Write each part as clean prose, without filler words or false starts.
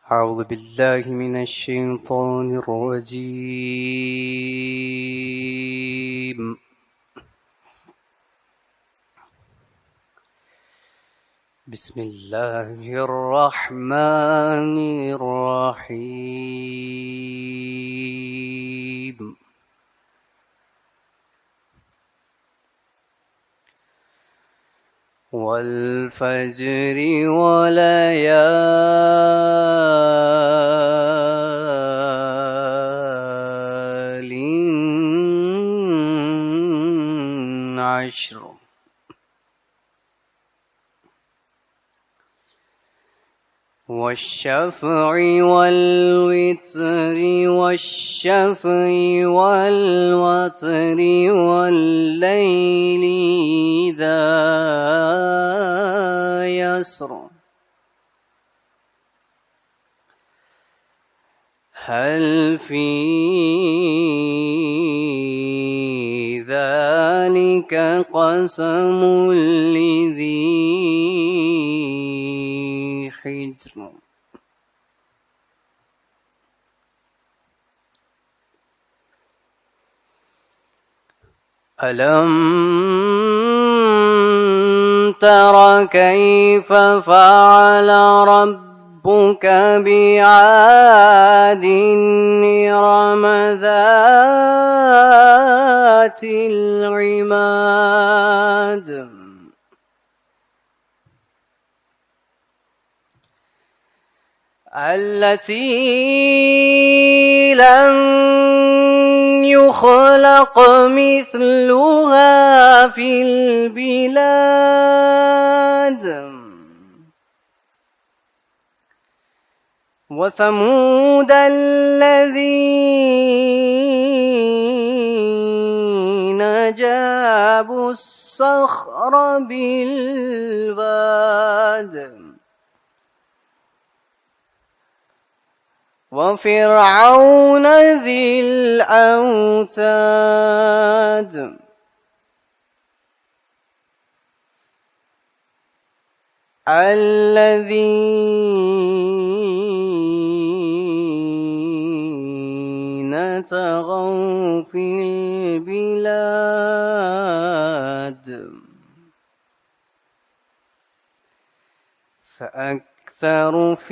أعوذ بالله من الشيطان الرجيم. بسم الله الرحمن الرحيم. والفجر وليال عشر والشفع والوتر والشفع والوتر والليل إذا يسر هل في ذلك قسم لذي حجر. ألم تر كيف فعل ربك بعاد إرم ذات العماد التي لم يخلق مثلها في البلاد وثمود الذين جابوا الصخر بالواد وفرعون ذي الأوتاد الذين طغوا في البلاد فأكثروا فيها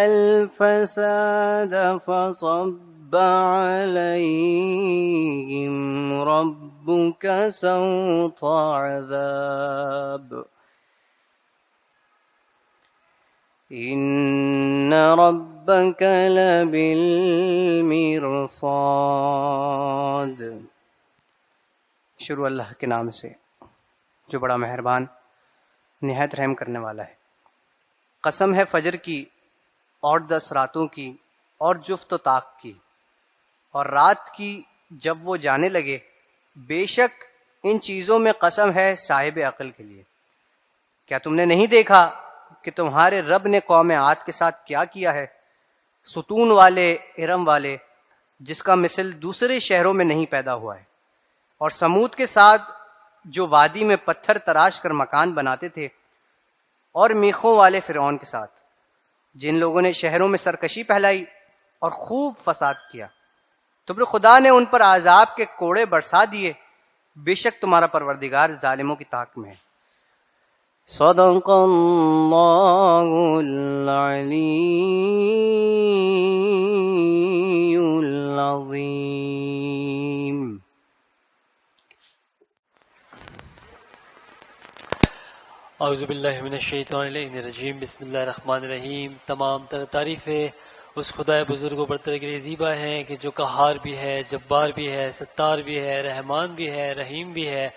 الفساد فصب عليهم ربك سوط عذاب إن ربك لبالمرصاد. شروع اللہ کے نام سے جو بڑا مہربان نہایت رحم کرنے والا ہے. قسم ہے فجر کی اور 10 راتوں کی اور جفت و طاق کی اور رات کی جب وہ جانے لگے. بے شک ان چیزوں میں قسم ہے صاحب عقل کے لیے. کیا تم نے نہیں دیکھا کہ تمہارے رب نے قوم عاد کے ساتھ کیا کیا ہے؟ ستون والے ارم والے جس کا مثل دوسرے شہروں میں نہیں پیدا ہوا ہے. اور سمود کے ساتھ جو وادی میں پتھر تراش کر مکان بناتے تھے. اور میخوں والے فرعون کے ساتھ جن لوگوں نے شہروں میں سرکشی پھیلائی اور خوب فساد کیا. تو پھر خدا نے ان پر عذاب کے کوڑے برسا دیے. بے شک تمہارا پروردگار ظالموں کی طاق میں ہے. صدق اللہ العلی العظیم. اعوذ باللہ من الشیطان الرجیم. بسم اللہ الرحمن الرحیم. تمام تر تعریفیں اس خدائے بزرگ و برتر کے لیے زیبا ہیں کہ جو قہار بھی ہے، جبار بھی ہے، ستار بھی ہے، رحمان بھی ہے، رحیم بھی ہے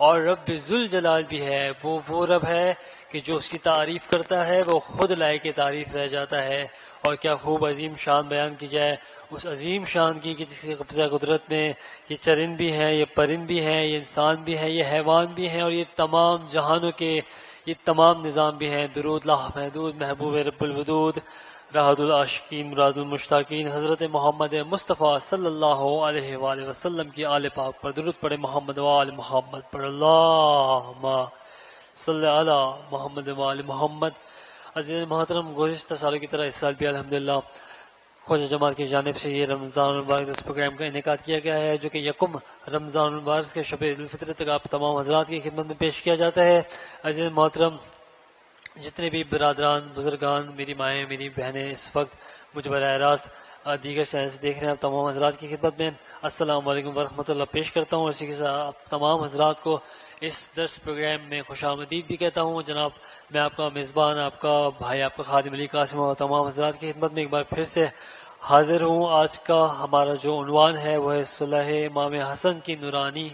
اور رب ذوالجلال بھی ہے. وہ رب ہے کہ جو اس کی تعریف کرتا ہے وہ خود لائق تعریف رہ جاتا ہے. اور کیا خوب عظیم شان بیان کی جائے اس عظیم شان کی کہ جس کے قبضہ قدرت میں یہ چرند بھی ہیں، یہ پرند بھی ہیں، یہ انسان بھی ہیں، یہ حیوان بھی ہیں اور یہ تمام جہانوں کے یہ تمام نظام بھی ہیں. درود لا محدود محبوب رب الودود راحت العاشقین مراد المشتاقین حضرت محمد مصطفیٰ صلی اللہ علیہ وآلہ وسلم کی آل پاک پر درود پڑھے. محمد و آل محمد پر اللہم صلی علی محمد وآل محمد. عزیز محترم، گزشتہ سالوں کی طرح اس سال بھی الحمدللہ خواجہ جماعت کی جانب سے یہ رمضان المبارک اس پروگرام کا انعقاد کیا گیا ہے، جو کہ یکم رمضان المبارک کے شب عید الفطر تک آپ تمام حضرات کی خدمت میں پیش کیا جاتا ہے. عزیز محترم، جتنے بھی برادران، بزرگان، میری مائیں، میری بہنیں اس وقت مجھے براہ راست دیگر چینل سے دیکھ رہے ہیں، آپ تمام حضرات کی خدمت میں السلام علیکم ورحمۃ اللہ پیش کرتا ہوں. اسی کے ساتھ آپ تمام حضرات کو اس درس پروگرام میں خوش آمدید بھی کہتا ہوں. جناب، میں آپ کا میزبان، آپ کا بھائی، آپ کا خادم علی قاسم اور تمام حضرات کی خدمت میں ایک بار پھر سے حاضر ہوں. آج کا ہمارا جو عنوان ہے وہ ہے صلح امام حسن کی نورانی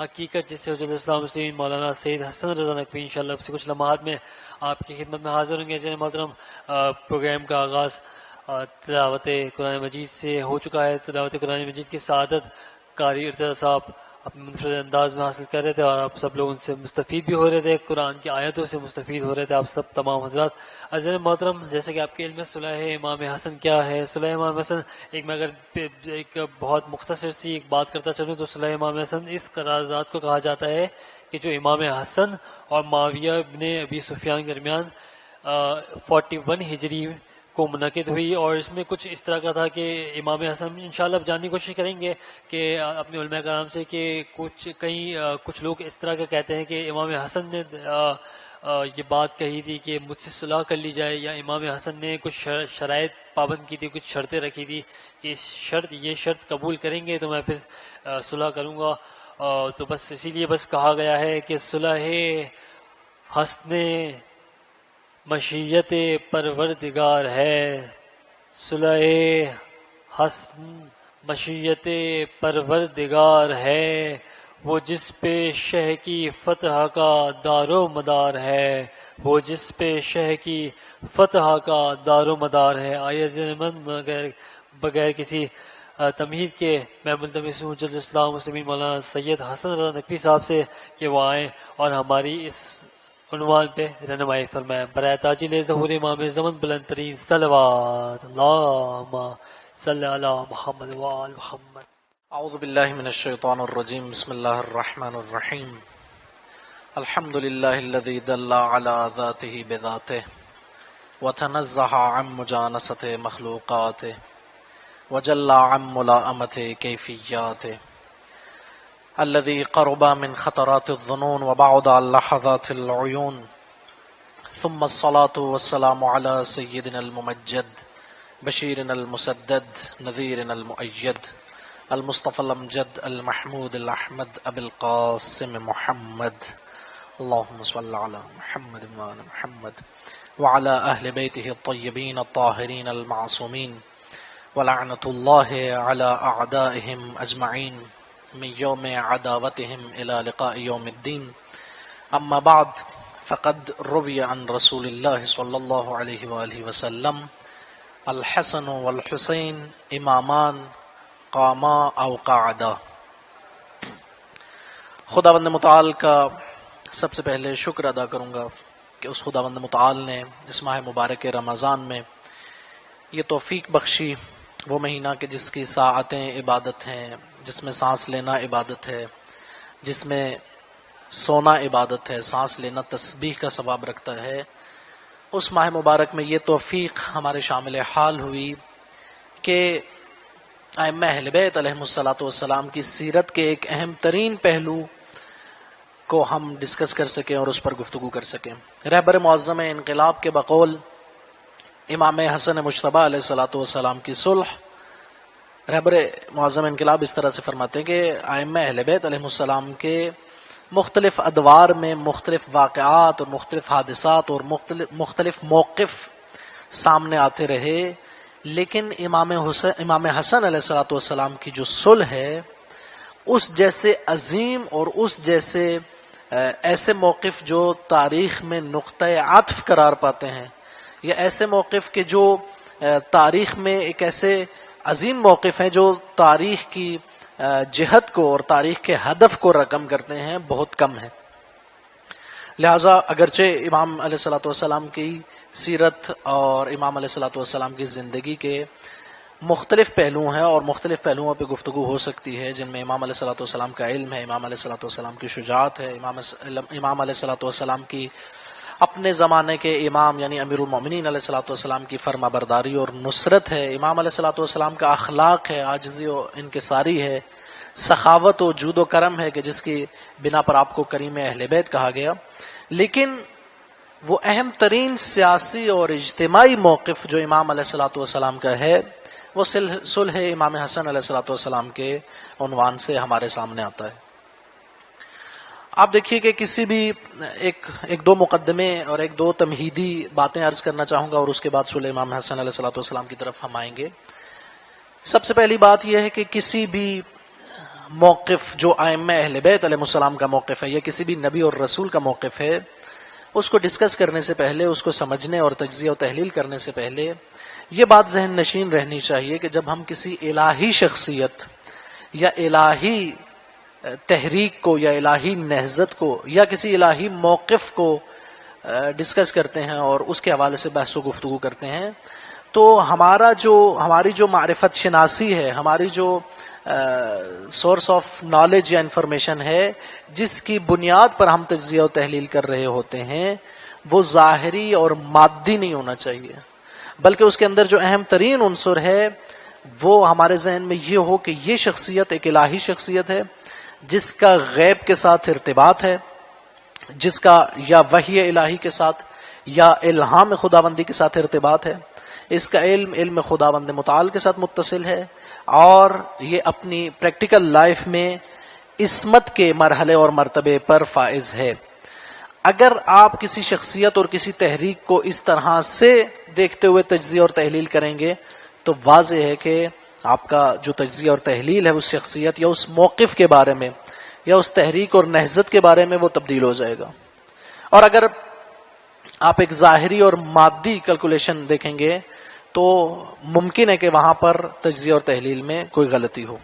حقیقت، جس سے حجت الاسلام مسلمین مولانا سید حسن رضا نقوی انشاءاللہ اب سے کچھ لمحات میں آپ کی خدمت میں حاضر ہوں گے. جناب محترم، پروگرام کا آغاز تلاوت قرآن مجید سے ہو چکا ہے. تلاوت قرآن مجید کی سعادت قاری ارتضیٰ صاحب اپنے منفرد انداز میں حاصل کر رہے تھے، اور آپ سب لوگ ان سے مستفید بھی ہو رہے تھے، قرآن کی آیتوں سے مستفید ہو رہے تھے آپ سب تمام حضرات. عزیز محترم، جیسے کہ آپ کے علم میں صلح امام حسن کیا ہے، صلح امام حسن میں اگر ایک بہت مختصر سی ایک بات کرتا چلوں تو صلح امام حسن اس قرارداد کو کہا جاتا ہے کہ جو امام حسن اور معاویہ ابن ابی سفیان کے درمیان 41 ہجری کو منعقد ہوئی. اور اس میں کچھ اس طرح کا تھا کہ امام حسن انشاءاللہ اب جاننے کی کوشش کریں گے کہ اپنے علماء کرام سے کہ کچھ لوگ اس طرح کا کہتے ہیں کہ امام حسن نے یہ بات کہی تھی کہ مجھ سے صلح کر لی جائے، یا امام حسن نے کچھ شرائط پابند کی تھی، کچھ شرطیں رکھی تھی کہ یہ شرط قبول کریں گے تو میں پھر صلح کروں گا. تو بس اسی لیے بس کہا گیا ہے کہ صلح حسن مشیت پروردگار ہے، صلح حسن مشیت پروردگار ہے، وہ جس پہ شہ کی فتح کا دار و مدار ہے، وہ جس پہ شہ کی فتح کا دار و مدار ہے. آئیے عزیزمند، بغیر کسی تمہید کے میں ملتمس ہوں حجت الاسلام مسلمین مولانا سید حسن رضا نقوی صاحب سے کہ وہ آئیں اور ہماری اس عنوان پہ رہنمائی فرمائیں. برائے تاجیل ظہور امام زمن بلند ترین صلوات اللہم صلی علی محمد وآل محمد. اعوذ باللہ من الشیطان الرجیم، بسم اللہ الرحمن الرحیم. الحمد للہ الذی دل علی ذاتہ بذاتہ وتنزہ عن مجانست مخلوقاتہ وجل عن ملاءمت کیفیاتہ، الذي قرب من خطرات الظنون وبعد عن لحظات العيون، ثم الصلاة والسلام على سيدنا الممجد بشيرنا المسدد نذيرنا المؤيد المصطفى الأمجد المحمود الأحمد أبي القاسم محمد، اللهم صل على محمد وآل محمد وعلى أهل بيته الطيبين الطاهرين المعصومين، ولعنة الله على أعدائهم أجمعين من يوم عداوتهم إلى لقاء يوم الدين. أما بعد، فقد روي عن رسول الله صلى الله عليه وآله وسلم: الحسن والحسين إمامان قاما أو قعدا. خداوند متعال کا سب سے پہلے شکر ادا کروں گا کہ اس خداوند متعال نے اس ماہ مبارک رمضان میں یہ توفیق بخشی، وہ مہینہ کہ جس کی ساعتیں عبادت ہیں، جس میں سانس لینا عبادت ہے، جس میں سونا عبادت ہے، سانس لینا تسبیح کا ثواب رکھتا ہے. اس ماہ مبارک میں یہ توفیق ہمارے شامل حال ہوئی کہ ائمہ اہل بیت علیہم الصلاۃ والسلام کی سیرت کے ایک اہم ترین پہلو کو ہم ڈسکس کر سکیں اور اس پر گفتگو کر سکیں. رہبر معظم انقلاب کے بقول امام حسن مجتبی علیہ الصلاۃ والسلام کی صلح، رہبر معظم انقلاب اس طرح سے فرماتے ہیں کہ ائمہ اہل بیت علیہ السلام کے مختلف ادوار میں مختلف واقعات اور مختلف حادثات اور مختلف موقف سامنے آتے رہے، لیکن امام حسن علیہ الصلاۃ والسلام کی جو صلح ہے اس جیسے عظیم اور اس جیسے ایسے موقف جو تاریخ میں نقطہ عطف قرار پاتے ہیں، یا ایسے موقف کے جو تاریخ میں ایک ایسے عظیم موقف ہیں جو تاریخ کی جہت کو اور تاریخ کے ہدف کو رقم کرتے ہیں، بہت کم ہیں. لہٰذا اگرچہ امام علیہ الصلاۃ والسلام کی سیرت اور امام علیہ الصلاۃ والسلام کی زندگی کے مختلف پہلو ہیں اور مختلف پہلوؤں پہ گفتگو ہو سکتی ہے، جن میں امام علیہ الصلوۃ والسلام کا علم ہے، امام علیہ الصلوۃ والسلام کی شجاعت ہے، امام علیہ الصلوۃ والسلام کی اپنے زمانے کے امام یعنی امیر المومنین علیہ الصلوۃ والسلام کی فرما برداری اور نصرت ہے، امام علیہ الصلوۃ والسلام کا اخلاق ہے، عاجزی و انکساری ہے، سخاوت و جود و کرم ہے کہ جس کی بنا پر آپ کو کریم اہل بیت کہا گیا. لیکن وہ اہم ترین سیاسی اور اجتماعی موقف جو امام علیہ الصلوۃ والسلام کا ہے وہ صلح امام حسن علیہ الصلوۃ والسلام کے عنوان سے ہمارے سامنے آتا ہے. آپ دیکھیے کہ کسی بھی ایک دو مقدمے اور ایک دو تمہیدی باتیں عرض کرنا چاہوں گا اور اس کے بعد صلح امام حسن علیہ الصلوۃ والسلام کی طرف ہم آئیں گے. سب سے پہلی بات یہ ہے کہ کسی بھی موقف جو ائمہ اہل بیت علیہ السلام کا موقف ہے یا کسی بھی نبی اور رسول کا موقف ہے، اس کو ڈسکس کرنے سے پہلے، اس کو سمجھنے اور تجزیہ و تحلیل کرنے سے پہلے یہ بات ذہن نشین رہنی چاہیے کہ جب ہم کسی الہی شخصیت یا الہی تحریک کو یا الہی نہضت کو یا کسی الہی موقف کو ڈسکس کرتے ہیں اور اس کے حوالے سے بحث و گفتگو کرتے ہیں، تو ہماری جو معرفت شناسی ہے، ہماری جو سورس آف نالج یا انفارمیشن ہے جس کی بنیاد پر ہم تجزیہ و تحلیل کر رہے ہوتے ہیں، وہ ظاہری اور مادی نہیں ہونا چاہیے، بلکہ اس کے اندر جو اہم ترین عنصر ہے وہ ہمارے ذہن میں یہ ہو کہ یہ شخصیت ایک الہی شخصیت ہے جس کا غیب کے ساتھ ارتباط ہے، جس کا یا وحی الہی کے ساتھ یا الہام خداوندی کے ساتھ ارتباط ہے، اس کا علم خداوند متعال کے ساتھ متصل ہے، اور یہ اپنی پریکٹیکل لائف میں عصمت کے مرحلے اور مرتبے پر فائز ہے. اگر آپ کسی شخصیت اور کسی تحریک کو اس طرح سے دیکھتے ہوئے تجزیہ اور تحلیل کریں گے تو واضح ہے کہ آپ کا جو تجزیہ اور تحلیل ہے اس شخصیت یا اس موقف کے بارے میں یا اس تحریک اور نہضت کے بارے میں وہ تبدیل ہو جائے گا. اور اگر آپ ایک ظاہری اور مادی کیلکولیشن دیکھیں گے تو ممکن ہے کہ وہاں پر تجزیہ اور تحلیل میں کوئی غلطی ہو.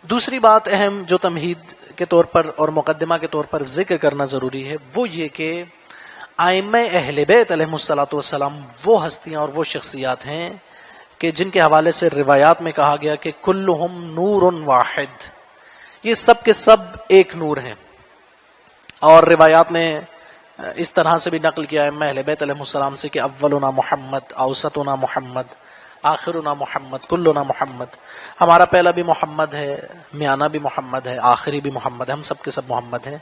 دوسری بات اہم جو تمہید کے طور پر اور مقدمہ کے طور پر ذکر کرنا ضروری ہے وہ یہ کہ ائمہ اہل بیت علیہ الصلوۃ والسلام وہ ہستیاں اور وہ شخصیات ہیں کہ جن کے حوالے سے روایات میں کہا گیا کہ کلہم نور واحد، یہ سب کے سب ایک نور ہیں. اور روایات میں اس طرح سے بھی نقل کیا ہے اہل بیت علیہ السلام سے کہ اولنا محمد، اوسطنا محمد، آخرنا محمد، کلنا محمد، ہمارا پہلا بھی محمد ہے، میانہ بھی محمد ہے، آخری بھی محمد ہے، ہم سب کے سب محمد ہیں.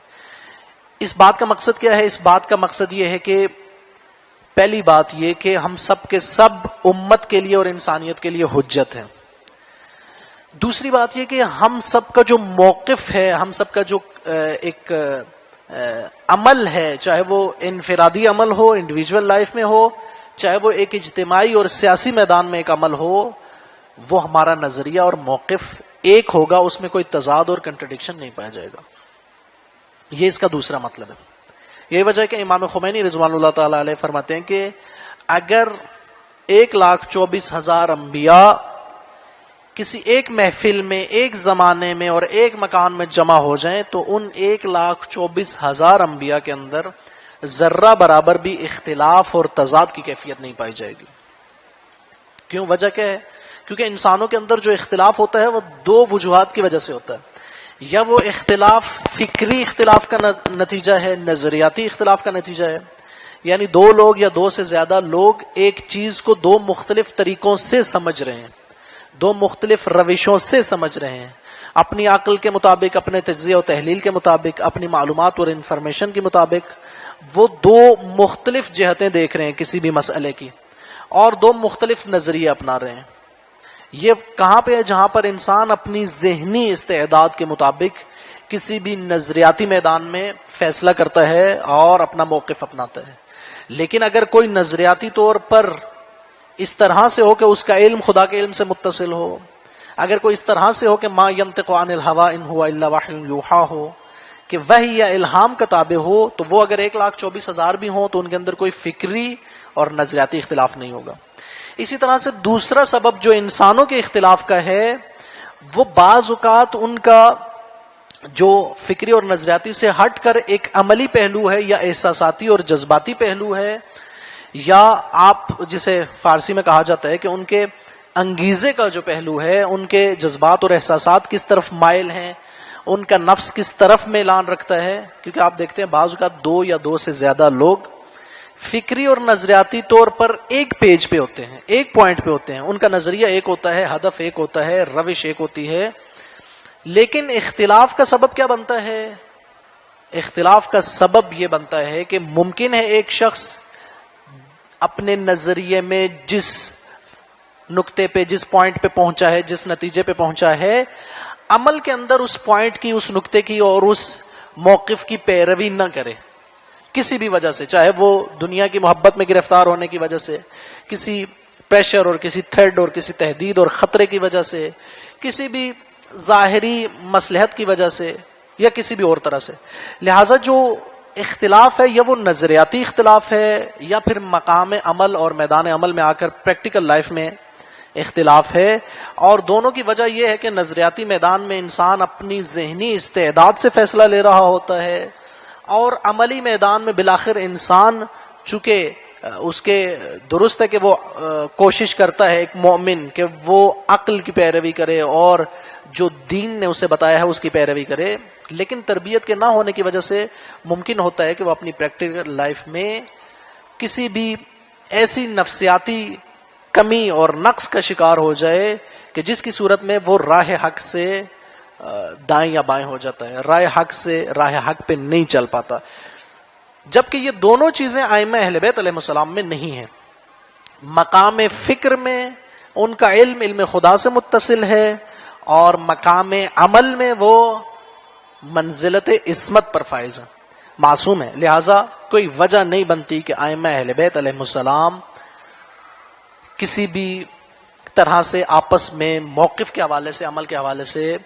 اس بات کا مقصد کیا ہے؟ اس بات کا مقصد یہ ہے کہ پہلی بات یہ کہ ہم سب کے سب امت کے لیے اور انسانیت کے لیے حجت ہیں. دوسری بات یہ کہ ہم سب کا جو موقف ہے، ہم سب کا جو ایک عمل ہے، چاہے وہ انفرادی عمل ہو، انڈیویجول لائف میں ہو، چاہے وہ ایک اجتماعی اور سیاسی میدان میں ایک عمل ہو، وہ ہمارا نظریہ اور موقف ایک ہوگا، اس میں کوئی تضاد اور کنٹرڈکشن نہیں پایا جائے گا. یہ اس کا دوسرا مطلب ہے. یہی وجہ ہے کہ امام خمینی رضوان اللہ تعالی علیہ فرماتے ہیں کہ اگر 1,24,000 انبیاء کسی ایک محفل میں، ایک زمانے میں اور ایک مکان میں جمع ہو جائیں تو ان 1,24,000 انبیاء کے اندر ذرہ برابر بھی اختلاف اور تضاد کی کیفیت نہیں پائی جائے گی. کیوں؟ وجہ کیا ہے؟ کیونکہ انسانوں کے اندر جو اختلاف ہوتا ہے وہ دو وجوہات کی وجہ سے ہوتا ہے. یا وہ اختلاف فکری اختلاف کا نتیجہ ہے، نظریاتی اختلاف کا نتیجہ ہے، یعنی دو لوگ یا دو سے زیادہ لوگ ایک چیز کو دو مختلف طریقوں سے سمجھ رہے ہیں، دو مختلف روشوں سے سمجھ رہے ہیں، اپنی عقل کے مطابق، اپنے تجزیہ و تحلیل کے مطابق، اپنی معلومات اور انفارمیشن کے مطابق وہ دو مختلف جہتیں دیکھ رہے ہیں کسی بھی مسئلے کی، اور دو مختلف نظریے اپنا رہے ہیں. یہ کہاں پہ ہے؟ جہاں پر انسان اپنی ذہنی استعداد کے مطابق کسی بھی نظریاتی میدان میں فیصلہ کرتا ہے اور اپنا موقف اپناتا ہے. لیکن اگر کوئی نظریاتی طور پر اس طرح سے ہو کہ اس کا علم خدا کے علم سے متصل ہو، اگر کوئی اس طرح سے ہو کہ ما ینطق عن الہوی ان هو الا وحی یوحی ہو، کہ وحی یا الہام کا تابع ہو، تو وہ اگر 1,24,000 بھی ہوں تو ان کے اندر کوئی فکری اور نظریاتی اختلاف نہیں ہوگا. اسی طرح سے دوسرا سبب جو انسانوں کے اختلاف کا ہے وہ بعض اوقات ان کا جو فکری اور نظریاتی سے ہٹ کر ایک عملی پہلو ہے یا احساساتی اور جذباتی پہلو ہے، یا آپ جسے فارسی میں کہا جاتا ہے کہ ان کے انگیزے کا جو پہلو ہے، ان کے جذبات اور احساسات کس طرف مائل ہیں، ان کا نفس کس طرف میلان رکھتا ہے. کیونکہ آپ دیکھتے ہیں بعض اوقات دو یا دو سے زیادہ لوگ فکری اور نظریاتی طور پر ایک پیج پہ ہوتے ہیں، ایک پوائنٹ پہ ہوتے ہیں، ان کا نظریہ ایک ہوتا ہے، ہدف ایک ہوتا ہے، روش ایک ہوتی ہے، لیکن اختلاف کا سبب کیا بنتا ہے؟ اختلاف کا سبب یہ بنتا ہے کہ ممکن ہے ایک شخص اپنے نظریے میں جس نقطے پہ، جس پوائنٹ پہ پہنچا ہے، جس نتیجے پہ پہنچا ہے، عمل کے اندر اس پوائنٹ کی، اس نقطے کی اور اس موقف کی پیروی نہ کرے کسی بھی وجہ سے، چاہے وہ دنیا کی محبت میں گرفتار ہونے کی وجہ سے، کسی پریشر اور کسی تھریڈ اور کسی تہدید اور خطرے کی وجہ سے، کسی بھی ظاہری مصلحت کی وجہ سے، یا کسی بھی اور طرح سے. لہٰذا جو اختلاف ہے، یا وہ نظریاتی اختلاف ہے، یا پھر مقام عمل اور میدان عمل میں آ کر پریکٹیکل لائف میں اختلاف ہے. اور دونوں کی وجہ یہ ہے کہ نظریاتی میدان میں انسان اپنی ذہنی استعداد سے فیصلہ لے رہا ہوتا ہے، اور عملی میدان میں بالآخر انسان چونکہ اس کے درست ہے کہ وہ کوشش کرتا ہے ایک مومن کہ وہ عقل کی پیروی کرے اور جو دین نے اسے بتایا ہے اس کی پیروی کرے، لیکن تربیت کے نہ ہونے کی وجہ سے ممکن ہوتا ہے کہ وہ اپنی پریکٹیکل لائف میں کسی بھی ایسی نفسیاتی کمی اور نقص کا شکار ہو جائے کہ جس کی صورت میں وہ راہ حق سے دائیں یا بائیں ہو جاتا ہے، راہ حق سے راہ حق پہ نہیں چل پاتا. جبکہ یہ دونوں چیزیں ائمہ اہل بیت علیہ السلام میں نہیں ہیں. مقام فکر میں ان کا علم خدا سے متصل ہے، اور مقام عمل میں وہ منزلت عصمت پر فائز ہیں، معصوم ہے. لہذا کوئی وجہ نہیں بنتی کہ ائمہ اہل بیت علیہ السلام کسی بھی طرح سے آپس میں موقف کے حوالے سے، عمل کے حوالے سے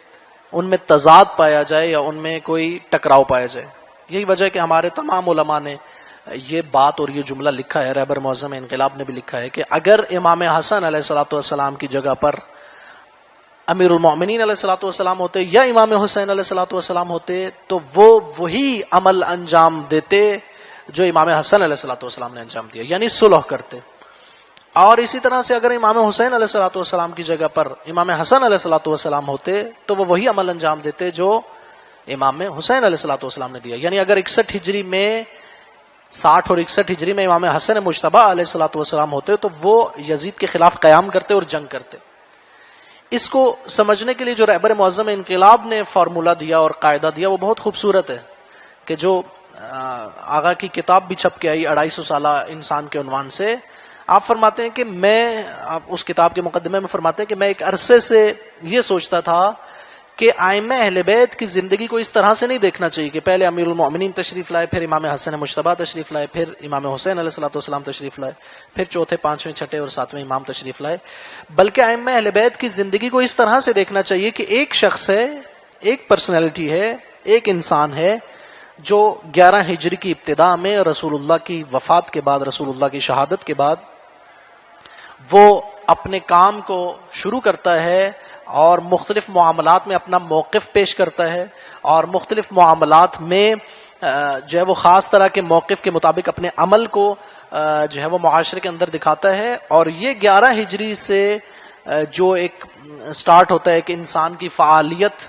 ان میں تضاد پایا جائے یا ان میں کوئی ٹکراؤ پایا جائے. یہی وجہ ہے کہ ہمارے تمام علماء نے یہ بات اور یہ جملہ لکھا ہے، رہبر معظم انقلاب نے بھی لکھا ہے کہ اگر امام حسن علیہ الصلوۃ والسلام کی جگہ پر امیر المومنین علیہ الصلوۃ والسلام ہوتے یا امام حسین علیہ الصلوۃ والسلام ہوتے تو وہ وہی عمل انجام دیتے جو امام حسن علیہ الصلوۃ والسلام نے انجام دیا، یعنی صلح کرتے. اور اسی طرح سے اگر امام حسین علیہ الصلوۃ والسلام کی جگہ پر امام حسن علیہ الصلوۃ والسلام ہوتے تو وہ وہی عمل انجام دیتے جو امام حسین علیہ الصلوۃ والسلام نے دیا. یعنی اگر 61 ہجری میں 60 اور 61 ہجری میں امام حسن مجتبی علیہ الصلوۃ والسلام ہوتے تو وہ یزید کے خلاف قیام کرتے اور جنگ کرتے. اس کو سمجھنے کے لیے جو رہبر معظم انقلاب نے فارمولہ دیا اور قاعدہ دیا وہ بہت خوبصورت ہے، کہ جو آغا کی کتاب بھی چھپ کے آئی 250 سالہ انسان کے عنوان سے. آپ فرماتے ہیں کہ آپ اس کتاب کے مقدمے میں فرماتے ہیں کہ میں ایک عرصے سے یہ سوچتا تھا کہ ائمہ اہل بیت کی زندگی کو اس طرح سے نہیں دیکھنا چاہیے کہ پہلے امیر المومنین تشریف لائے، پھر امام حسن مجتبی تشریف لائے، پھر امام حسین علیہ الصلوۃ والسلام تشریف لائے، پھر چوتھے، پانچویں، چھٹے اور ساتویں امام تشریف لائے. بلکہ ائمہ اہل بیت کی زندگی کو اس طرح سے دیکھنا چاہیے کہ ایک شخص ہے، ایک پرسنالٹی ہے، ایک انسان ہے جو 11 ہجری کی ابتدا میں رسول اللہ کی وفات کے بعد، رسول اللہ کی شہادت کے بعد وہ اپنے کام کو شروع کرتا ہے اور مختلف معاملات میں اپنا موقف پیش کرتا ہے، اور مختلف معاملات میں جو ہے وہ خاص طرح کے موقف کے مطابق اپنے عمل کو جو ہے وہ معاشرے کے اندر دکھاتا ہے. اور یہ 11 ہجری سے جو ایک سٹارٹ ہوتا ہے کہ انسان کی فعالیت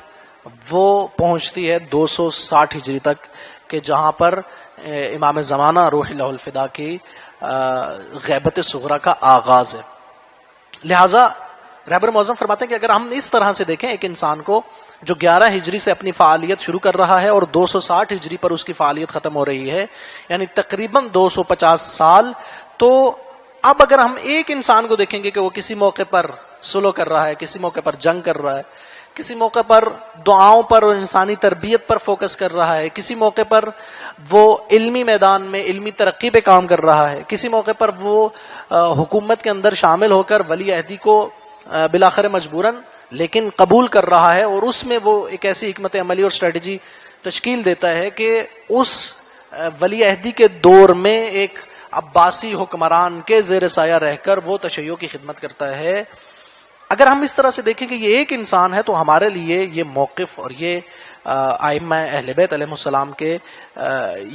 وہ پہنچتی ہے 260 ہجری تک، کہ جہاں پر امام زمانہ روح اللہ الفدا کی غیبت صغرا کا آغاز ہے. لہذا رہبر معظم فرماتے ہیں کہ اگر ہم اس طرح سے دیکھیں ایک انسان کو جو 11 ہجری سے اپنی فعالیت شروع کر رہا ہے اور 260 ہجری پر اس کی فعالیت ختم ہو رہی ہے، یعنی تقریباً 250 سال، تو اب اگر ہم ایک انسان کو دیکھیں گے کہ وہ کسی موقع پر صلح کر رہا ہے، کسی موقع پر جنگ کر رہا ہے، کسی موقع پر دعاؤں پر اور انسانی تربیت پر فوکس کر رہا ہے، کسی موقع پر وہ علمی میدان میں علمی ترقی پہ کام کر رہا ہے، کسی موقع پر وہ حکومت کے اندر شامل ہو کر ولی عہدی کو بالآخر مجبوراً لیکن قبول کر رہا ہے، اور اس میں وہ ایک ایسی حکمت عملی اور اسٹریٹجی تشکیل دیتا ہے کہ اس ولی عہدی کے دور میں ایک عباسی حکمران کے زیر سایہ رہ کر وہ تشیع کی خدمت کرتا ہے. اگر ہم اس طرح سے دیکھیں کہ یہ ایک انسان ہے تو ہمارے لیے یہ موقف اور یہ ائمہ اہل بیت علیہ السلام کے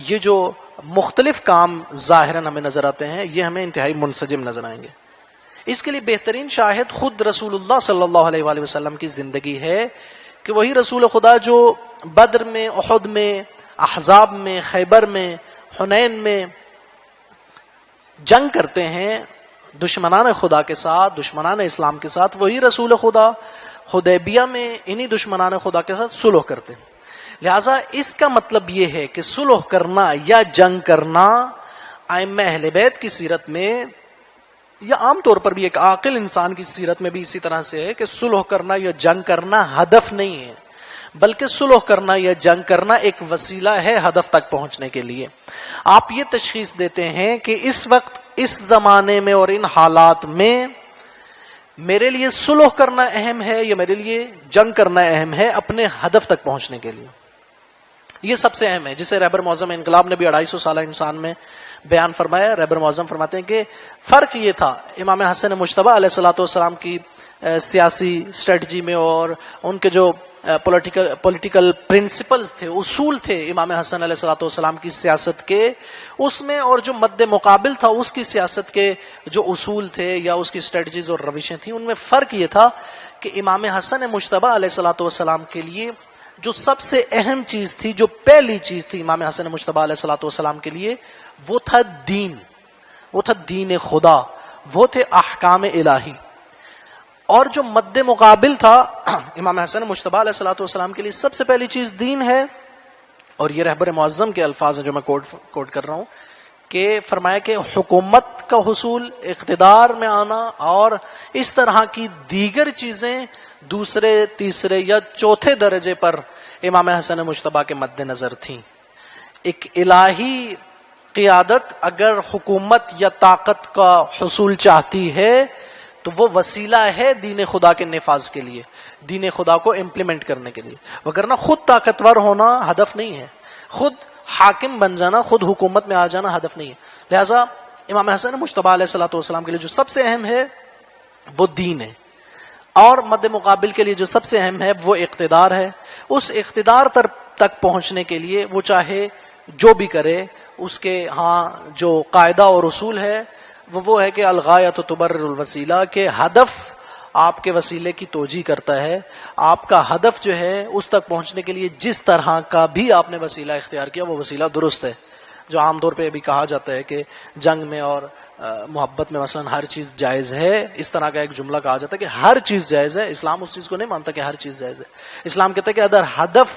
یہ جو مختلف کام ظاہراً ہمیں نظر آتے ہیں، یہ ہمیں انتہائی منسجم نظر آئیں گے. اس کے لیے بہترین شاہد خود رسول اللہ صلی اللہ علیہ وآلہ وسلم کی زندگی ہے کہ وہی رسول خدا جو بدر میں، احد میں، احزاب میں، خیبر میں، حنین میں جنگ کرتے ہیں دشمنان خدا کے ساتھ، دشمنان اسلام کے ساتھ، وہی رسول خدا حدیبیہ میں انہی دشمنان خدا کے ساتھ صلح کرتے ہیں. لہٰذا اس کا مطلب یہ ہے کہ صلح کرنا یا جنگ کرنا ائمہ اہل بیت کی سیرت میں یا عام طور پر بھی ایک عاقل انسان کی سیرت میں بھی اسی طرح سے ہے کہ صلح کرنا یا جنگ کرنا ہدف نہیں ہے، بلکہ صلح کرنا یا جنگ کرنا ایک وسیلہ ہے ہدف تک پہنچنے کے لیے. آپ یہ تشخیص دیتے ہیں کہ اس وقت، اس زمانے میں اور ان حالات میں میرے لیے صلح کرنا اہم ہے یا میرے لیے جنگ کرنا اہم ہے اپنے ہدف تک پہنچنے کے لیے. یہ سب سے اہم ہے، جسے رہبر معظم انقلاب نے بھی 250 سالہ انسان میں بیان فرمایا. رہبر معظم فرماتے ہیں کہ فرق یہ تھا امام حسن مجتبی علیہ الصلوۃ والسلام کی سیاسی اسٹریٹجی میں اور ان کے جو پولیٹیکل پرنسپلز تھے، اصول تھے امام حسن علیہ الصلوۃ والسلام کی سیاست کے، اس میں اور جو مد مقابل تھا اس کی سیاست کے جو اصول تھے یا اس کی اسٹریٹجیز اور روشیں تھیں، ان میں فرق یہ تھا کہ امام حسن مجتبی علیہ الصلوۃ والسلام کے لیے جو سب سے اہم چیز تھی، جو پہلی چیز تھی امام حسن مجتبی علیہ الصلوۃ والسلام کے لیے، وہ تھا دین، وہ تھا دین خدا، وہ تھے احکام الہی. اور جو مد مقابل تھا امام حسن مجتبی علیہ الصلوۃ والسلام کے لیے سب سے پہلی چیز دین ہے. اور یہ رہبر معظم کے الفاظ ہیں جو میں کوٹ کر رہا ہوں کہ فرمایا کہ حکومت کا حصول، اقتدار میں آنا اور اس طرح کی دیگر چیزیں دوسرے، تیسرے یا چوتھے درجے پر امام حسن مجتبی کے مد نظر تھیں. ایک الہی قیادت اگر حکومت یا طاقت کا حصول چاہتی ہے تو وہ وسیلہ ہے دین خدا کے نفاذ کے لیے، دین خدا کو امپلیمنٹ کرنے کے لیے، وگرنہ خود طاقتور ہونا ہدف نہیں ہے، خود حاکم بن جانا، خود حکومت میں آ جانا ہدف نہیں ہے. لہٰذا امام حسن مجتبی علیہ الصلوۃ والسلام کے لیے جو سب سے اہم ہے وہ دین ہے، اور مد مقابل کے لیے جو سب سے اہم ہے وہ اقتدار ہے. اس اقتدار تک پہنچنے کے لیے وہ چاہے جو بھی کرے، اس کے ہاں جو قاعدہ اور اصول ہے وہ ہے کہ الغایۃ تبرر الوسیلہ، کہ ہدف آپ کے وسیلے کی توجیہ کرتا ہے. آپ کا ہدف جو ہے اس تک پہنچنے کے لیے جس طرح کا بھی آپ نے وسیلہ اختیار کیا وہ وسیلہ درست ہے. جو عام طور پہ ابھی کہا جاتا ہے کہ جنگ میں اور محبت میں مثلا ہر چیز جائز ہے، اس طرح کا ایک جملہ کہا جاتا ہے کہ ہر چیز جائز ہے. اسلام اس چیز کو نہیں مانتا کہ ہر چیز جائز ہے. اسلام کہتا ہے کہ اگر ہدف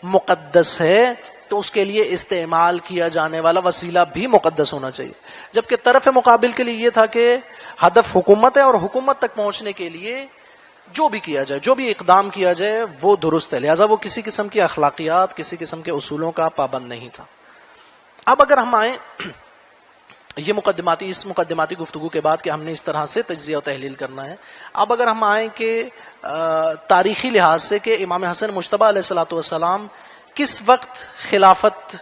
مقدس ہے تو اس کے لیے استعمال کیا جانے والا وسیلہ بھی مقدس ہونا چاہیے. جبکہ طرف مقابل کے لیے یہ تھا کہ ہدف حکومت ہے اور حکومت تک پہنچنے کے لیے جو بھی کیا جائے، جو بھی اقدام کیا جائے وہ درست ہے. لہٰذا وہ کسی قسم کی اخلاقیات، کسی قسم کے اصولوں کا پابند نہیں تھا. اب اگر ہم آئیں یہ اس مقدماتی گفتگو کے بعد کہ ہم نے اس طرح سے تجزیہ و تحلیل کرنا ہے، اب اگر ہم آئیں کہ تاریخی لحاظ سے کہ امام حسن مجتبی علیہ الصلوۃ والسلام کس وقت خلافت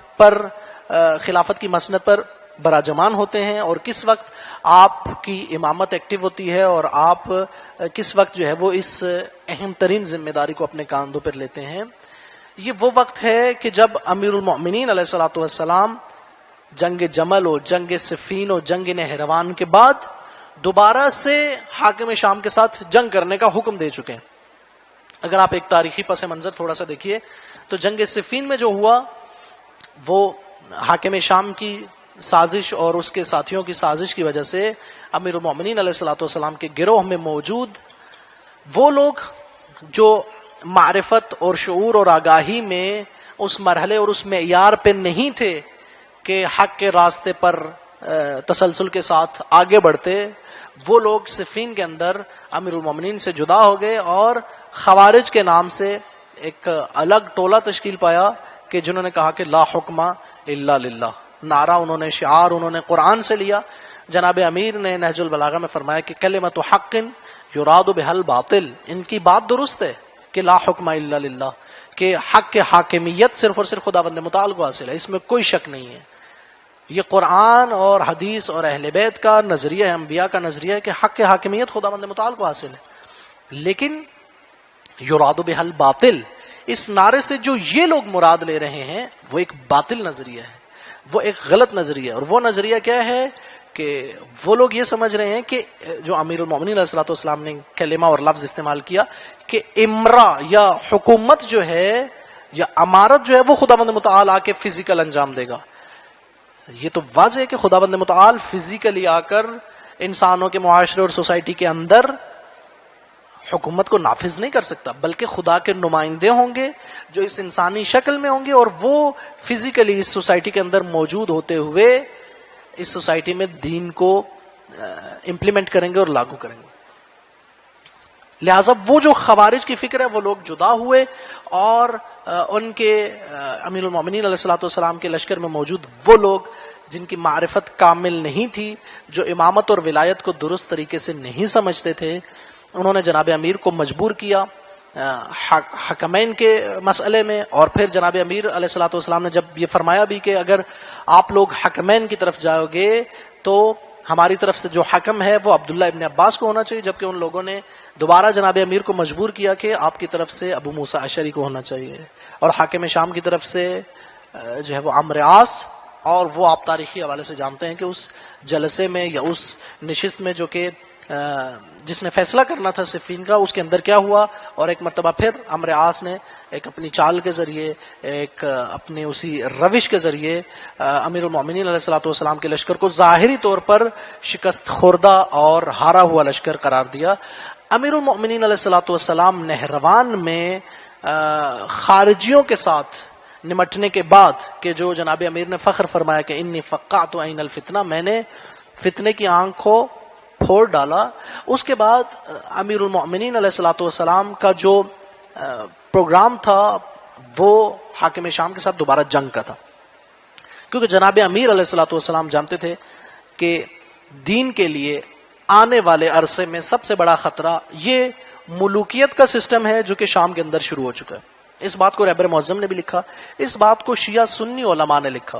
کی مسند پر براجمان ہوتے ہیں اور کس وقت آپ کی امامت ایکٹیو ہوتی ہے اور آپ کس وقت جو ہے وہ اس اہم ترین ذمہ داری کو اپنے کاندھوں پر لیتے ہیں. یہ وہ وقت ہے کہ جب امیر المؤمنین علیہ الصلوۃ والسلام جنگ جمل و جنگ صفین و جنگ نہروان کے بعد دوبارہ سے حاکم شام کے ساتھ جنگ کرنے کا حکم دے چکے ہیں. اگر آپ ایک تاریخی پس منظر تھوڑا سا دیکھیے تو جنگ صفین میں جو ہوا وہ حاکم شام کی سازش اور اس کے ساتھیوں کی سازش کی وجہ سے امیر المؤمنین علیہ الصلوۃ والسلام کے گروہ میں موجود وہ لوگ جو معرفت اور شعور اور آگاہی میں اس مرحلے اور اس معیار پہ نہیں تھے کہ حق کے راستے پر تسلسل کے ساتھ آگے بڑھتے، وہ لوگ صفین کے اندر امیر المؤمنین سے جدا ہو گئے اور خوارج کے نام سے ایک الگ ٹولہ تشکیل پایا کہ جنہوں نے کہا کہ لا حکم الا للہ. نعرہ انہوں نے، شعار انہوں نے قرآن سے لیا. جناب امیر نے نہج البلاغہ میں فرمایا کہ کلمۃ حق یراد بها الباطل، ان کی بات درست ہے کہ لا حکم الا للہ، کہ حق کے حاکمیت صرف اور صرف خداوند متعال کو حاصل ہے، اس میں کوئی شک نہیں ہے. یہ قرآن اور حدیث اور اہل بیت کا نظریہ ہے، انبیاء کا نظریہ ہے کہ حق کے حاکمیت خداوند متعال کو حاصل ہے. لیکن یراد بها الباطل، اس نعرے سے جو یہ لوگ مراد لے رہے ہیں وہ ایک باطل نظریہ ہے، وہ ایک غلط نظریہ ہے. اور وہ نظریہ کیا ہے کہ وہ لوگ یہ سمجھ رہے ہیں کہ جو امیر المومنین علیہ الصلوۃ والسلام نے کلمہ اور لفظ استعمال کیا کہ امرا یا حکومت جو ہے یا امارت جو ہے وہ خداوند متعال آ کے فزیکل انجام دے گا. یہ تو واضح ہے کہ خداوند متعال فزیکلی آ کر انسانوں کے معاشرے اور سوسائٹی کے اندر حکومت کو نافذ نہیں کر سکتا، بلکہ خدا کے نمائندے ہوں گے جو اس انسانی شکل میں ہوں گے، اور وہ فزیکلی اس سوسائٹی کے اندر موجود ہوتے ہوئے اس سوسائٹی میں دین کو امپلیمنٹ کریں گے اور لاگو کریں گے. لہذا وہ جو خوارج کی فکر ہے وہ لوگ جدا ہوئے، اور ان کے امیر المومنین علیہ الصلوۃ والسلام کے لشکر میں موجود وہ لوگ جن کی معرفت کامل نہیں تھی، جو امامت اور ولایت کو درست طریقے سے نہیں سمجھتے تھے، انہوں نے جناب امیر کو مجبور کیا حکمین کے مسئلے میں. اور پھر جناب امیر علیہ الصلوۃ والسلام نے جب یہ فرمایا بھی کہ اگر آپ لوگ حکمین کی طرف جاؤ گے تو ہماری طرف سے جو حکم ہے وہ عبداللہ ابن عباس کو ہونا چاہیے، جبکہ ان لوگوں نے دوبارہ جناب امیر کو مجبور کیا کہ آپ کی طرف سے ابو موسیٰ اشعری کو ہونا چاہیے، اور حاکم شام کی طرف سے جو ہے وہ عمرو عاص. اور وہ آپ تاریخی حوالے سے جانتے ہیں کہ اس جلسے میں یا اس نشست میں جو کہ جس نے فیصلہ کرنا تھا صفین کا، اس کے اندر کیا ہوا، اور ایک مرتبہ پھر عمرو عاص نے ایک اپنی چال کے ذریعے، ایک اپنے اسی روش کے ذریعے امیر المومنین علیہ الصلوۃ والسلام کے لشکر کو ظاہری طور پر شکست خوردہ اور ہارا ہوا لشکر قرار دیا. امیر المومنین علیہ الصلوۃ والسلام نہروان میں خارجیوں کے ساتھ نمٹنے کے بعد کہ جو جناب امیر نے فخر فرمایا کہ انی فقعت عین الفتنہ، میں نے فتنے کی آنکھ کو پھوڑ ڈالا، اس کے بعد امیر المومنین علیہ الصلوۃ والسلام کا جو پروگرام تھا وہ حاکم شام کے ساتھ دوبارہ جنگ کا تھا، کیونکہ جناب امیر علیہ الصلوۃ والسلام جانتے تھے کہ دین کے لیے آنے والے عرصے میں سب سے بڑا خطرہ یہ ملوکیت کا سسٹم ہے جو کہ شام کے اندر شروع ہو چکا ہے. اس بات کو رہبر معظم نے بھی لکھا، اس بات کو شیعہ سنی علماء نے لکھا،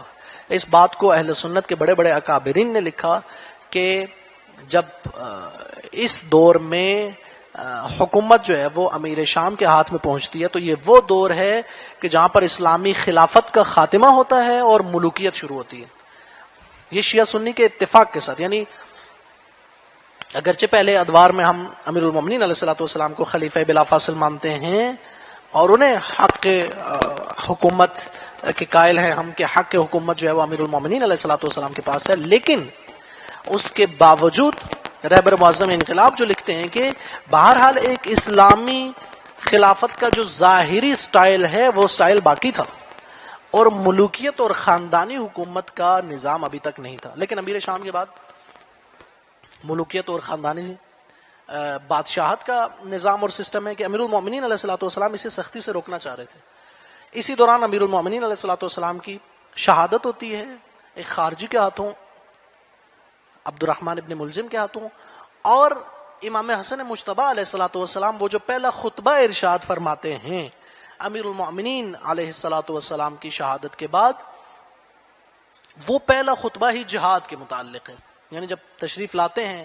اس بات کو اہل سنت کے بڑے بڑے اکابرین نے لکھا کہ جب اس دور میں حکومت جو ہے وہ امیر شام کے ہاتھ میں پہنچتی ہے تو یہ وہ دور ہے کہ جہاں پر اسلامی خلافت کا خاتمہ ہوتا ہے اور ملوکیت شروع ہوتی ہے. یہ شیعہ سنی کے اتفاق کے ساتھ، یعنی اگرچہ پہلے ادوار میں ہم امیر المومنین علیہ الصلوۃ والسلام کو خلیفہ بلا فاصل مانتے ہیں اور انہیں حق حکومت کے قائل ہیں ہم کہ حق حکومت جو ہے وہ امیر المومنین علیہ الصلوۃ والسلام کے پاس ہے، لیکن اس کے باوجود رہبر معظم انقلاب جو لکھتے ہیں کہ بہرحال ایک اسلامی خلافت کا جو ظاہری سٹائل ہے وہ سٹائل باقی تھا، اور ملوکیت اور خاندانی حکومت کا نظام ابھی تک نہیں تھا. لیکن امیر شام کے بعد ملوکیت اور خاندانی بادشاہت کا نظام اور سسٹم ہے کہ امیر المومنین علیہ الصلوۃ والسلام اسے سختی سے روکنا چاہ رہے تھے. اسی دوران امیر المومنین علیہ الصلوۃ والسلام کی شہادت ہوتی ہے ایک خارجی کے ہاتھوں، عبد الرحمن ابن ملجم کے ہاتھوں. اور امام حسن مجتبی علیہ الصلوۃ والسلام وہ جو پہلا خطبہ ارشاد فرماتے ہیں امیر المومنین علیہ الصلوۃ والسلام کی شہادت کے بعد، وہ پہلا خطبہ ہی جہاد کے متعلق ہے. یعنی جب تشریف لاتے ہیں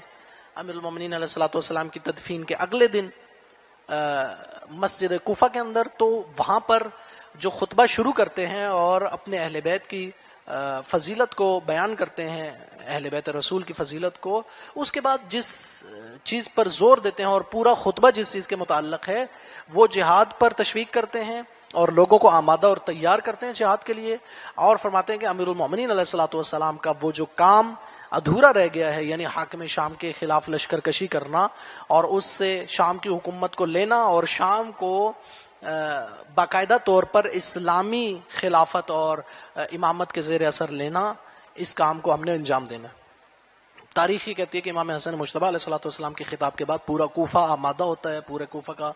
امیر المومنین علیہ الصلوۃ والسلام کی تدفین کے اگلے دن مسجد کوفہ کے اندر، تو وہاں پر جو خطبہ شروع کرتے ہیں اور اپنے اہل بیت کی فضیلت کو بیان کرتے ہیں، اہل بیت رسول کی فضیلت کو، اس کے بعد جس چیز پر زور دیتے ہیں اور پورا خطبہ جس چیز کے متعلق ہے وہ جہاد پر تشویق کرتے ہیں اور لوگوں کو آمادہ اور تیار کرتے ہیں جہاد کے لیے، اور فرماتے ہیں کہ امیر المومنین علیہ الصلوۃ والسلام کا وہ جو کام ادھورا رہ گیا ہے، یعنی حاکم شام کے خلاف لشکر کشی کرنا اور اس سے شام کی حکومت کو لینا اور شام کو باقاعدہ طور پر اسلامی خلافت اور امامت کے زیر اثر لینا، اس کام کو ہم نے انجام دینا. تاریخی کہتی ہے کہ امام حسن مجتبی علیہ الصلوۃ والسلام کے خطاب کے بعد پورا کوفہ آمادہ ہوتا ہے، پورے کوفہ کا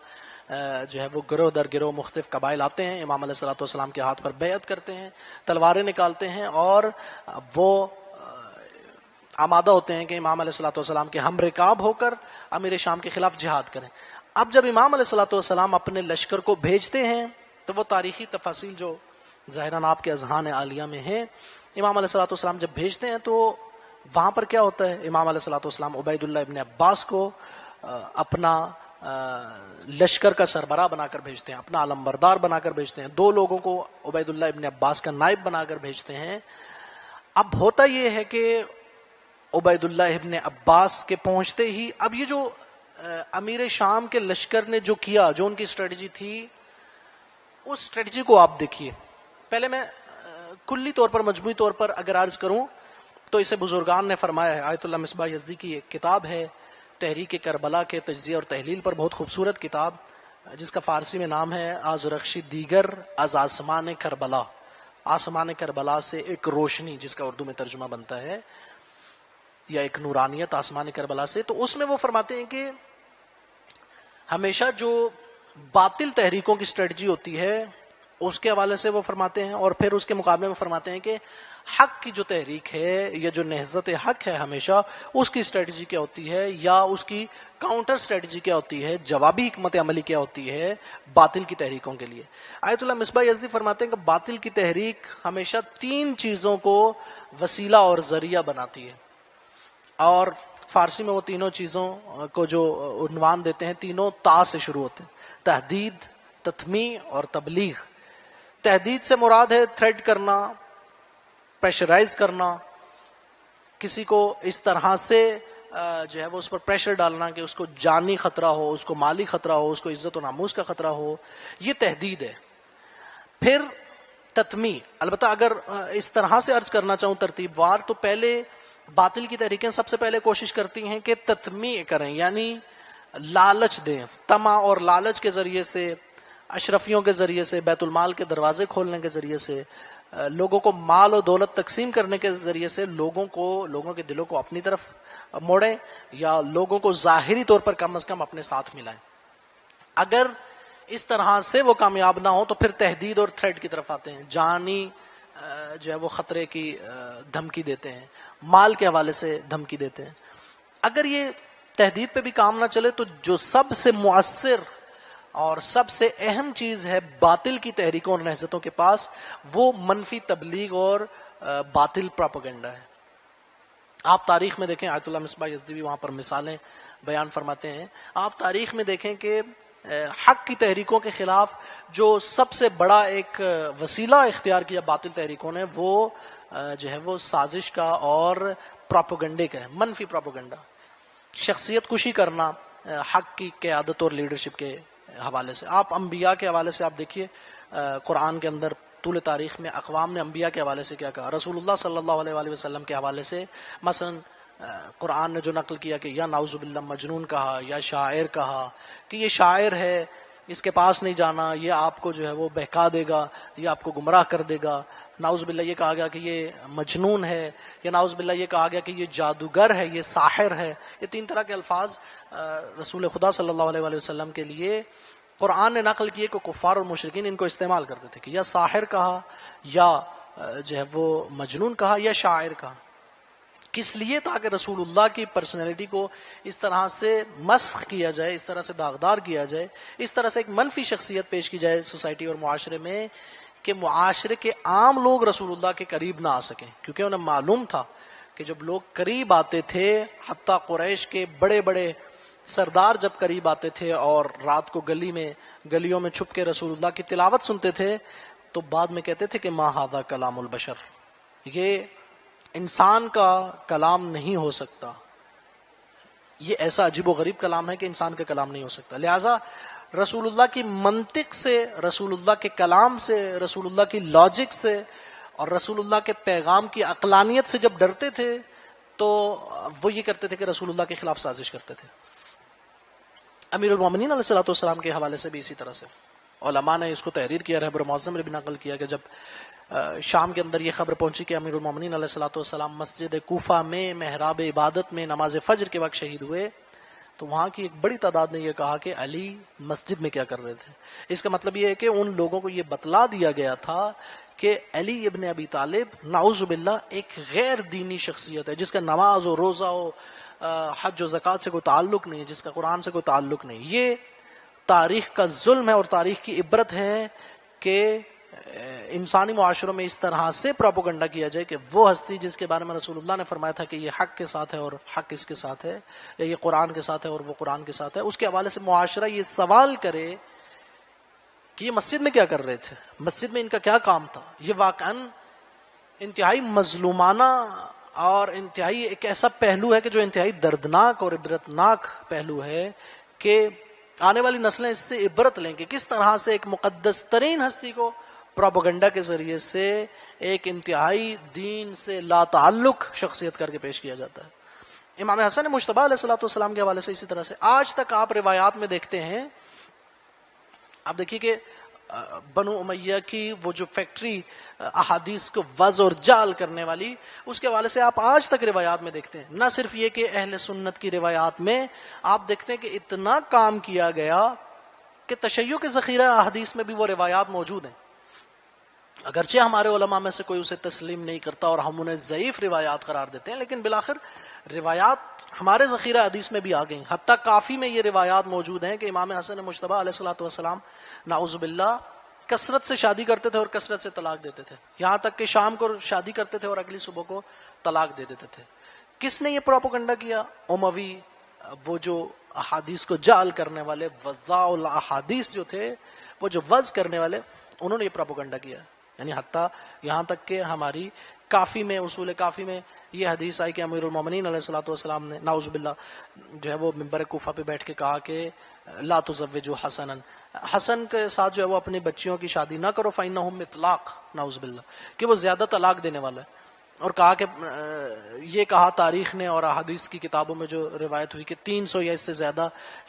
جو ہے وہ گروہ در گروہ مختلف قبائل آتے ہیں، امام علیہ الصلوۃ والسلام کے ہاتھ پر بیعت کرتے ہیں، تلواریں نکالتے ہیں اور وہ آمادہ ہوتے ہیں کہ امام علیہ الصلوۃ والسلام کے ہم رکاب ہو کر امیر شام کے خلاف جہاد کریں. اب جب امام علیہ الصلوۃ والسلام اپنے لشکر کو بھیجتے ہیں تو وہ تاریخی تفاصیل جو ظاہراً آپ کے اذہان عالیہ میں ہیں، امام علیہ الصلوۃ والسلام جب بھیجتے ہیں تو وہاں پر کیا ہوتا ہے، امام علیہ الصلوۃ والسلام عبید اللہ ابن عباس کو اپنا لشکر کا سربراہ بنا کر بھیجتے ہیں، اپنا علمبردار بنا کر بھیجتے ہیں، 2 لوگوں کو عبید اللہ ابن عباس کا نائب بنا کر بھیجتے ہیں. اب ہوتا یہ ہے کہ عبید اللہ ابن عباس کے پہنچتے ہی اب یہ جو امیر شام کے لشکر نے جو کیا، جو ان کی اسٹریٹجی تھی، اس اسٹریٹجی کو آپ دیکھیے. پہلے میں کلی طور پر، مجموعی طور پر اگر عرض کروں تو اسے بزرگان نے فرمایا ہے. آیت اللہ مصباح یزدی کی ایک کتاب ہے تحریک کربلا کے تجزیہ اور تحلیل پر، بہت خوبصورت کتاب جس کا فارسی میں نام ہے آز رخشی دیگر از آسمان کربلا، آسمان کربلا سے ایک روشنی، جس کا اردو میں ترجمہ بنتا ہے، یا ایک نورانیت آسمان کربلا سے. تو اس میں وہ فرماتے ہیں کہ ہمیشہ جو باطل تحریکوں کی اسٹریٹجی ہوتی ہے اس کے حوالے سے وہ فرماتے ہیں، اور پھر اس کے مقابلے میں فرماتے ہیں کہ حق کی جو تحریک ہے یا جو نہضت حق ہے ہمیشہ اس کی اسٹریٹجی کیا ہوتی ہے، یا اس کی کاؤنٹر اسٹریٹجی کیا ہوتی ہے، جوابی حکمت عملی کیا ہوتی ہے باطل کی تحریکوں کے لیے. آیت اللہ مصباح یزدی فرماتے ہیں کہ باطل کی تحریک ہمیشہ 3 چیزوں کو وسیلہ اور ذریعہ بناتی ہے، اور فارسی میں وہ تینوں چیزوں کو جو عنوان دیتے ہیں، تینوں تا سے شروع ہوتے ہیں: تحدید، تطمیع اور تبلیغ. تحدید سے مراد ہے تھریٹ کرنا، پریشرائز کرنا، کسی کو اس طرح سے جو ہے وہ اس پر پریشر ڈالنا کہ اس کو جانی خطرہ ہو، اس کو مالی خطرہ ہو، اس کو عزت و ناموس کا خطرہ ہو، یہ تحدید ہے. پھر تطمیع، البتہ اگر اس طرح سے عرض کرنا چاہوں ترتیب وار، تو پہلے باطل کی تحریکیں سب سے پہلے کوشش کرتی ہیں کہ تطمیع کریں، یعنی لالچ دیں. طمع اور لالچ کے ذریعے سے، اشرفیوں کے ذریعے سے، بیت المال کے دروازے کھولنے کے ذریعے سے، لوگوں کو مال و دولت تقسیم کرنے کے ذریعے سے لوگوں کے دلوں کو اپنی طرف موڑیں، یا لوگوں کو ظاہری طور پر کم از کم اپنے ساتھ ملائیں. اگر اس طرح سے وہ کامیاب نہ ہو تو پھر تحدید اور تھریٹ کی طرف آتے ہیں، جانی جو ہے وہ خطرے کی دھمکی دیتے ہیں، مال کے حوالے سے دھمکی دیتے ہیں. اگر یہ تحدید پہ بھی کام نہ چلے تو جو سب سے مؤثر اور سب سے اہم چیز ہے باطل کی تحریکوں اور نہضتوں کے پاس، وہ منفی تبلیغ اور باطل پراپیگنڈا ہے. آپ تاریخ میں دیکھیں، آیت اللہ مصباح یزدی بھی وہاں پر مثالیں بیان فرماتے ہیں. آپ تاریخ میں دیکھیں کہ حق کی تحریکوں کے خلاف جو سب سے بڑا ایک وسیلہ اختیار کیا باطل تحریکوں نے، وہ جو ہے وہ سازش کا اور پراپیگنڈے کا ہے، منفی پراپیگنڈا، شخصیت کشی کرنا حق کی قیادت اور لیڈرشپ کے حوالے سے. آپ انبیاء کے حوالے سے آپ دیکھیے، قرآن کے اندر طول تاریخ میں اقوام نے انبیاء کے حوالے سے کیا کہا. رسول اللہ صلی اللہ علیہ وآلہ وسلم کے حوالے سے مثلا قرآن نے جو نقل کیا کہ یا نعوذ باللہ مجنون کہا، یا شاعر کہا کہ یہ شاعر ہے، اس کے پاس نہیں جانا، یہ آپ کو جو ہے وہ بہکا دے گا، یہ آپ کو گمراہ کر دے گا. نعوذ باللہ یہ کہا گیا کہ یہ مجنون ہے، یا نعوذ باللہ یہ کہا گیا کہ یہ جادوگر ہے، یہ ساحر ہے. یہ 3 طرح کے الفاظ رسول خدا صلی اللہ علیہ وآلہ وسلم کے لیے قرآن نے نقل کیے کہ کفار اور مشرکین ان کو استعمال کرتے تھے، کہ یا ساحر کہا، یا جو ہے وہ مجنون کہا، یا شاعر کہا. کس لیے؟ تاکہ رسول اللہ کی پرسنالٹی کو اس طرح سے مسخ کیا جائے، اس طرح سے داغدار کیا جائے، اس طرح سے ایک منفی شخصیت پیش کی جائے سوسائٹی اور معاشرے میں، کہ معاشرے کے عام لوگ رسول اللہ کے قریب نہ آ سکیں. کیونکہ انہیں معلوم تھا کہ جب لوگ قریب آتے تھے، حتیٰ قریش کے بڑے بڑے سردار جب قریب آتے تھے اور رات کو گلیوں میں چھپ کے رسول اللہ کی تلاوت سنتے تھے، تو بعد میں کہتے تھے کہ ما ھذا کلام البشر، یہ انسان کا کلام نہیں ہو سکتا، یہ ایسا عجیب و غریب کلام ہے کہ انسان کا کلام نہیں ہو سکتا. لہٰذا رسول اللہ کی منطق سے، رسول اللہ کے کلام سے، رسول اللہ کی لاجک سے اور رسول اللہ کے پیغام کی عقلانیت سے جب ڈرتے تھے تو وہ یہ کرتے تھے کہ رسول اللہ کے خلاف سازش کرتے تھے. امیر المومنین علیہ الصلوۃ والسلام کے حوالے سے بھی اسی طرح سے علماء نے اس کو تحریر کیا، رہبر معظم نے بھی نقل کیا کہ جب شام کے اندر یہ خبر پہنچی کہ امیر المومنین علیہ الصلوۃ والسلام مسجد کوفہ میں محراب عبادت میں نماز فجر کے وقت شہید ہوئے، تو وہاں کی ایک بڑی تعداد نے یہ کہا کہ علی مسجد میں کیا کر رہے تھے. اس کا مطلب یہ ہے کہ ان لوگوں کو یہ بتلا دیا گیا تھا کہ علی ابن ابی طالب نعوذ باللہ ایک غیر دینی شخصیت ہے، جس کا نماز و روزہ و حج و زکوٰۃ سے کوئی تعلق نہیں ہے، جس کا قرآن سے کوئی تعلق نہیں. یہ تاریخ کا ظلم ہے اور تاریخ کی عبرت ہے کہ انسانی معاشروں میں اس طرح سے پروپیگنڈا کیا جائے کہ وہ ہستی جس کے بارے میں رسول اللہ نے فرمایا تھا کہ یہ حق کے ساتھ ہے اور حق اس کے ساتھ ہے، یا یہ قرآن کے ساتھ ہے اور وہ قرآن کے ساتھ ہے، اس کے حوالے سے معاشرہ یہ سوال کرے کہ یہ مسجد میں کیا کر رہے تھے، مسجد میں ان کا کیا کام تھا. یہ واقعاً انتہائی مظلومانہ اور انتہائی ایک ایسا پہلو ہے کہ جو انتہائی دردناک اور عبرتناک پہلو ہے کہ آنے والی نسلیں اس سے عبرت لیں کہ کس طرح سے ایک مقدس ترین ہستی کو پروپیگنڈا کے ذریعے سے ایک انتہائی دین سے لا تعلق شخصیت کر کے پیش کیا جاتا ہے۔ امام حسن مجتبی علیہ الصلوۃ والسلام کے حوالے سے اسی طرح سے آج تک آپ روایات میں دیکھتے ہیں، آپ دیکھیے کہ بنو امیہ کی وہ جو فیکٹری احادیث کو وضع اور جعل کرنے والی، اس کے حوالے سے آپ آج تک روایات میں دیکھتے ہیں۔ نہ صرف یہ کہ اہل سنت کی روایات میں آپ دیکھتے ہیں کہ اتنا کام کیا گیا کہ تشیع کے ذخیرہ احادیث میں بھی وہ روایات موجود ہیں، اگرچہ ہمارے علماء میں سے کوئی اسے تسلیم نہیں کرتا اور ہم انہیں ضعیف روایات قرار دیتے ہیں، لیکن بالآخر روایات ہمارے ذخیرہ حدیث میں بھی آ گئیں۔ حتیٰ کافی میں یہ روایات موجود ہیں کہ امام حسن مجتبی علیہ الصلوۃ والسلام نعوذ باللہ کثرت سے شادی کرتے تھے اور کثرت سے طلاق دیتے تھے، یہاں تک کہ شام کو شادی کرتے تھے اور اگلی صبح کو طلاق دے دیتے تھے۔ کس نے یہ پروپیگنڈا کیا؟ اموی، وہ جو احادیث کو جعل کرنے والے، وضاع الاحادیث جو تھے، وہ جو وضع کرنے والے، انہوں نے یہ پروپیگنڈا کیا۔ یعنی حتیٰ یہاں تک کہ ہماری کافی میں، اصول کافی میں یہ حدیث آئی کہ امیر المومنین علیہ الصلوۃ والسلام نے نعوذ باللہ جو ہے وہ ممبر کوفہ پہ بیٹھ کے کہا کہ لا تزوجوا حسنا، حسن کے ساتھ جو ہے وہ اپنی بچیوں کی شادی نہ کرو، فإنهم اطلاق، نعوذ باللہ، کہ وہ زیادہ طلاق دینے والا ہے۔ اور کہا کہ یہ کہا تاریخ نے اور احادیث کی کتابوں میں جو روایت ہوئی کہ 300 یا اس سے زیادہ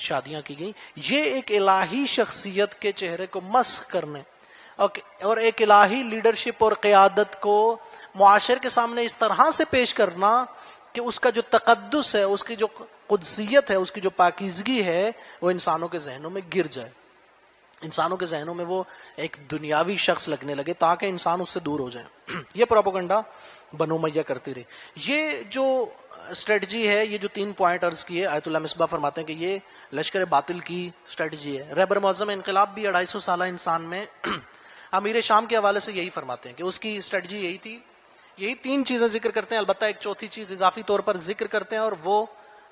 شادیاں کی گئیں۔ یہ ایک الہی شخصیت کے چہرے کو مسخ کرنے اور ایک الہی لیڈرشپ اور قیادت کو معاشرے کے سامنے اس طرح سے پیش کرنا کہ اس کا جو تقدس ہے، اس کی جو قدسیت ہے، اس کی جو پاکیزگی ہے، وہ انسانوں کے ذہنوں میں گر جائے، انسانوں کے ذہنوں میں وہ ایک دنیاوی شخص لگنے لگے تاکہ انسان اس سے دور ہو جائے۔ یہ پروپیگنڈا بنو امیہ کرتی رہی۔ یہ جو اسٹریٹجی ہے، یہ جو 3 پوائنٹ عرض کیے، آیت اللہ مصباح فرماتے ہیں کہ یہ لشکر باطل کی اسٹریٹجی ہے۔ رہبر معظم انقلاب بھی 250 سالہ انسان میں امیر شام کے حوالے سے یہی فرماتے ہیں کہ اس کی اسٹریٹجی یہی تھی۔ یہی 3 چیزیں ذکر کرتے ہیں، البتہ ایک چوتھی چیز اضافی طور پر ذکر کرتے ہیں، اور وہ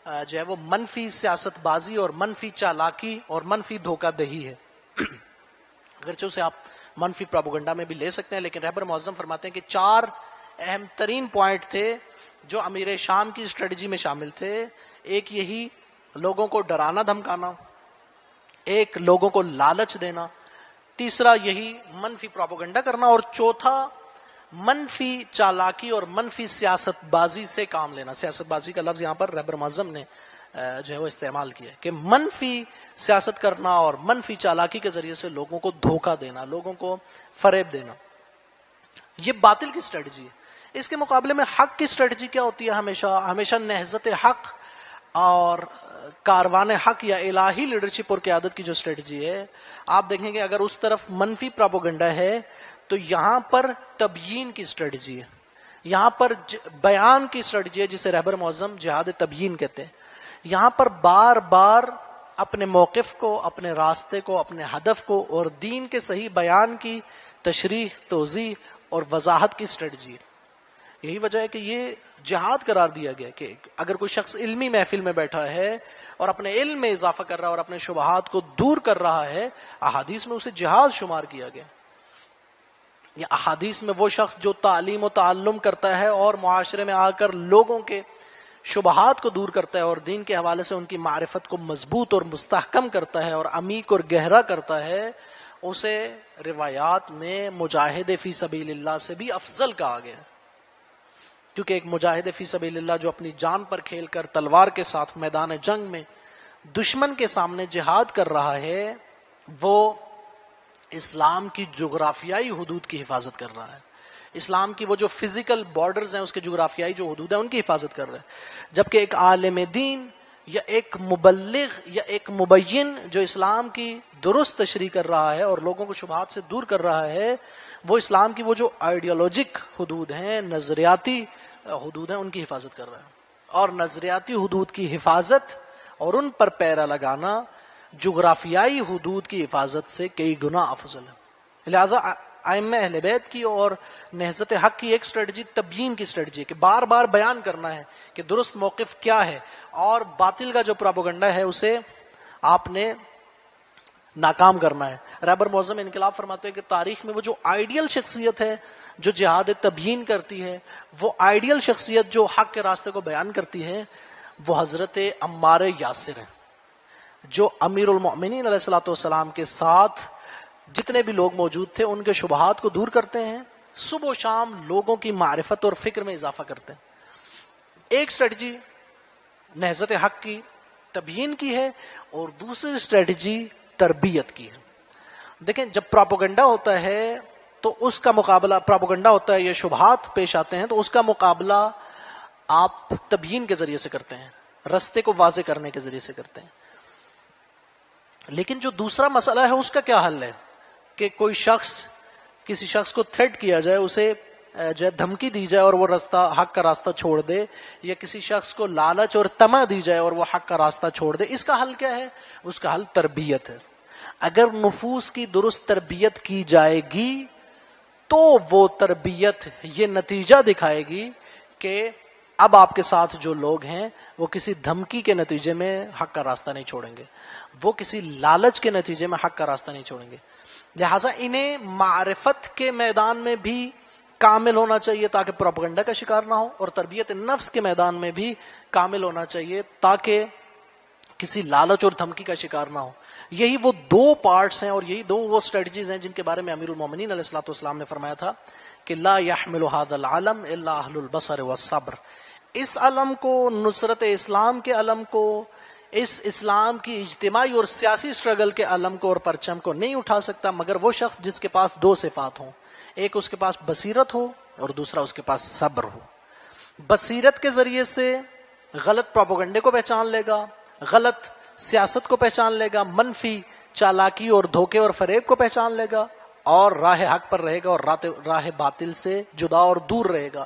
جو ہے وہ منفی سیاست بازی اور منفی چالاکی اور منفی دھوکہ دہی ہے۔ اگرچہ اسے آپ منفی پروپیگنڈا میں بھی لے سکتے ہیں، لیکن رہبر معظم فرماتے ہیں کہ 4 اہم ترین پوائنٹ تھے جو امیر شام کی اسٹریٹجی میں شامل تھے۔ ایک یہی لوگوں کو ڈرانا دھمکانا، ایک لوگوں کو لالچ دینا، تیسرا یہی منفی پروپیگنڈا کرنا، اور چوتھا منفی چالاکی اور منفی سیاست بازی سے کام لینا۔ سیاست بازی کا لفظ یہاں پر رہبر معظم نے جو ہے وہ استعمال کیا ہے کہ منفی سیاست کرنا اور منفی چالاکی کے ذریعے سے لوگوں کو دھوکہ دینا، لوگوں کو فریب دینا، یہ باطل کی اسٹریٹجی ہے۔ اس کے مقابلے میں حق کی اسٹریٹجی کیا ہوتی ہے؟ ہمیشہ نہضت حق اور کاروان حق یا الہی لیڈرشپ اور قیادت کی جو اسٹریٹجی ہے، آپ دیکھیں گے اگر اس طرف منفی پروپیگنڈا ہے تو یہاں پر تبیین کی اسٹریٹجی ہے، یہاں پر بیان کی اسٹریٹجی ہے، جسے رہبر معظم جہاد تبیین کہتے ہیں۔ یہاں پر بار بار اپنے موقف کو، اپنے راستے کو، اپنے ہدف کو اور دین کے صحیح بیان کی تشریح، توضیح اور وضاحت کی اسٹریٹجی ہے۔ یہی وجہ ہے کہ یہ جہاد قرار دیا گیا کہ اگر کوئی شخص علمی محفل میں بیٹھا ہے اور اپنے علم میں اضافہ کر رہا ہے اور اپنے شبہات کو دور کر رہا ہے، احادیث میں اسے جہاد شمار کیا گیا۔ یا احادیث میں وہ شخص جو تعلیم و تعلم کرتا ہے اور معاشرے میں آ کر لوگوں کے شبہات کو دور کرتا ہے اور دین کے حوالے سے ان کی معرفت کو مضبوط اور مستحکم کرتا ہے اور عمیق اور گہرا کرتا ہے، اسے روایات میں مجاہد فی سبیل اللہ سے بھی افضل کہا گیا، کیونکہ ایک مجاہد فی سبیل اللہ جو اپنی جان پر کھیل کر تلوار کے ساتھ میدان جنگ میں دشمن کے سامنے جہاد کر رہا ہے، وہ اسلام کی جغرافیائی حدود کی حفاظت کر رہا ہے، اسلام کی وہ جو فزیکل بارڈرز ہیں، اس کے جغرافیائی جو حدود ہیں ان کی حفاظت کر رہا ہے۔ جبکہ ایک عالم دین یا ایک مبلغ یا ایک مبین جو اسلام کی درست تشریح کر رہا ہے اور لوگوں کو شبہات سے دور کر رہا ہے، وہ اسلام کی وہ جو آئیڈیالوجک حدود ہیں، نظریاتی حدود ہیں، ان کی حفاظت کر رہا ہے۔ اور نظریاتی حدود کی حفاظت اور ان پر پیرا لگانا جغرافیائی حدود کی حفاظت سے کئی گنا افضل ہے۔ لہذا ائمہ اہل بیت کی اور نہضت حق کی ایک اسٹریٹجی تبیین کی اسٹریٹجی ہے کہ بار بار بیان کرنا ہے کہ درست موقف کیا ہے، اور باطل کا جو پروپیگنڈا ہے اسے آپ نے ناکام کرنا ہے۔ رہبر معظم انقلاب فرماتے ہیں کہ تاریخ میں وہ جو آئیڈیل شخصیت ہے جو جہاد تبیین کرتی ہے، وہ آئیڈیل شخصیت جو حق کے راستے کو بیان کرتی ہے، وہ حضرت عمار یاسر ہیں، جو امیر المؤمنین علیہ الصلوۃ والسلام کے ساتھ جتنے بھی لوگ موجود تھے ان کے شبہات کو دور کرتے ہیں، صبح و شام لوگوں کی معرفت اور فکر میں اضافہ کرتے ہیں۔ ایک اسٹریٹجی نہضت حق کی تبیین کی ہے اور دوسری اسٹریٹجی تربیت کی ہے۔ دیکھیں جب پراپوگنڈا ہوتا ہے تو اس کا مقابلہ، پراپوگنڈا ہوتا ہے، یہ شبہات پیش آتے ہیں تو اس کا مقابلہ آپ تبیین کے ذریعے سے کرتے ہیں، رستے کو واضح کرنے کے ذریعے سے کرتے ہیں۔ لیکن جو دوسرا مسئلہ ہے اس کا کیا حل ہے کہ کوئی شخص، کسی شخص کو تھریٹ کیا جائے، اسے جو ہے دھمکی دی جائے اور وہ راستہ، حق کا راستہ چھوڑ دے، یا کسی شخص کو لالچ اور طمع دی جائے اور وہ حق کا راستہ چھوڑ دے، اس کا حل کیا ہے؟ اس کا حل تربیت ہے۔ اگر نفوس کی درست تربیت کی جائے گی تو وہ تربیت یہ نتیجہ دکھائے گی کہ اب آپ کے ساتھ جو لوگ ہیں وہ کسی دھمکی کے نتیجے میں حق کا راستہ نہیں چھوڑیں گے، وہ کسی لالچ کے نتیجے میں حق کا راستہ نہیں چھوڑیں گے۔ لہٰذا انہیں معرفت کے میدان میں بھی کامل ہونا چاہیے تاکہ پروپیگنڈا کا شکار نہ ہو، اور تربیت نفس کے میدان میں بھی کامل ہونا چاہیے تاکہ کسی لالچ اور دھمکی کا شکار نہ ہو۔ یہی وہ دو پارٹس ہیں اور یہی دو وہ اسٹریٹجیز ہیں جن کے بارے میں امیر المومنین علیہ الصلوۃ والسلام نے فرمایا تھا کہ لا يحمل هذا العلم الا اهل البصر والصبر۔ اس علم کو، نصرت اسلام کے علم کو، اس اسلام کی اجتماعی اور سیاسی اسٹرگل کے علم کو اور پرچم کو نہیں اٹھا سکتا مگر وہ شخص جس کے پاس دو صفات ہوں، ایک اس کے پاس بصیرت ہو اور دوسرا اس کے پاس صبر ہو۔ بصیرت کے ذریعے سے غلط پروپیگنڈے کو پہچان لے گا، غلط سیاست کو پہچان لے گا، منفی چالاکی اور دھوکے اور فریب کو پہچان لے گا، اور راہ حق پر رہے گا اور راہ باطل سے جدا اور دور رہے گا،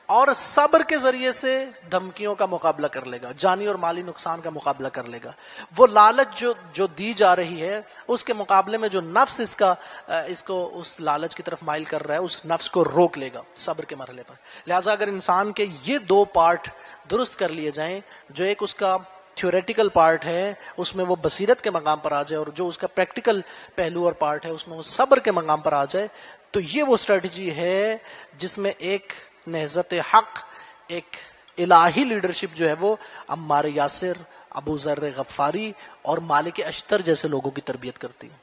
اور صبر کے ذریعے سے دھمکیوں کا مقابلہ کر لے گا، جانی اور مالی نقصان کا مقابلہ کر لے گا۔ وہ لالچ جو دی جا رہی ہے اس کے مقابلے میں جو نفس اس کو اس لالچ کی طرف مائل کر رہا ہے، اس نفس کو روک لے گا صبر کے مرحلے پر۔ لہٰذا اگر انسان کے یہ دو پارٹ درست کر لیے جائیں، جو ایک اس کا تھیوریٹیکل پارٹ ہے اس میں وہ بصیرت کے مقام پر آ جائے، اور جو اس کا پریکٹیکل پہلو اور پارٹ ہے اس میں وہ صبر کے مقام پر آ جائے، تو یہ وہ اسٹریٹجی ہے جس میں ایک نہضت حق، ایک الہی لیڈرشپ جو ہے وہ عمار یاسر، ابو ذر غفاری اور مالک اشتر جیسے لوگوں کی تربیت کرتی ہے۔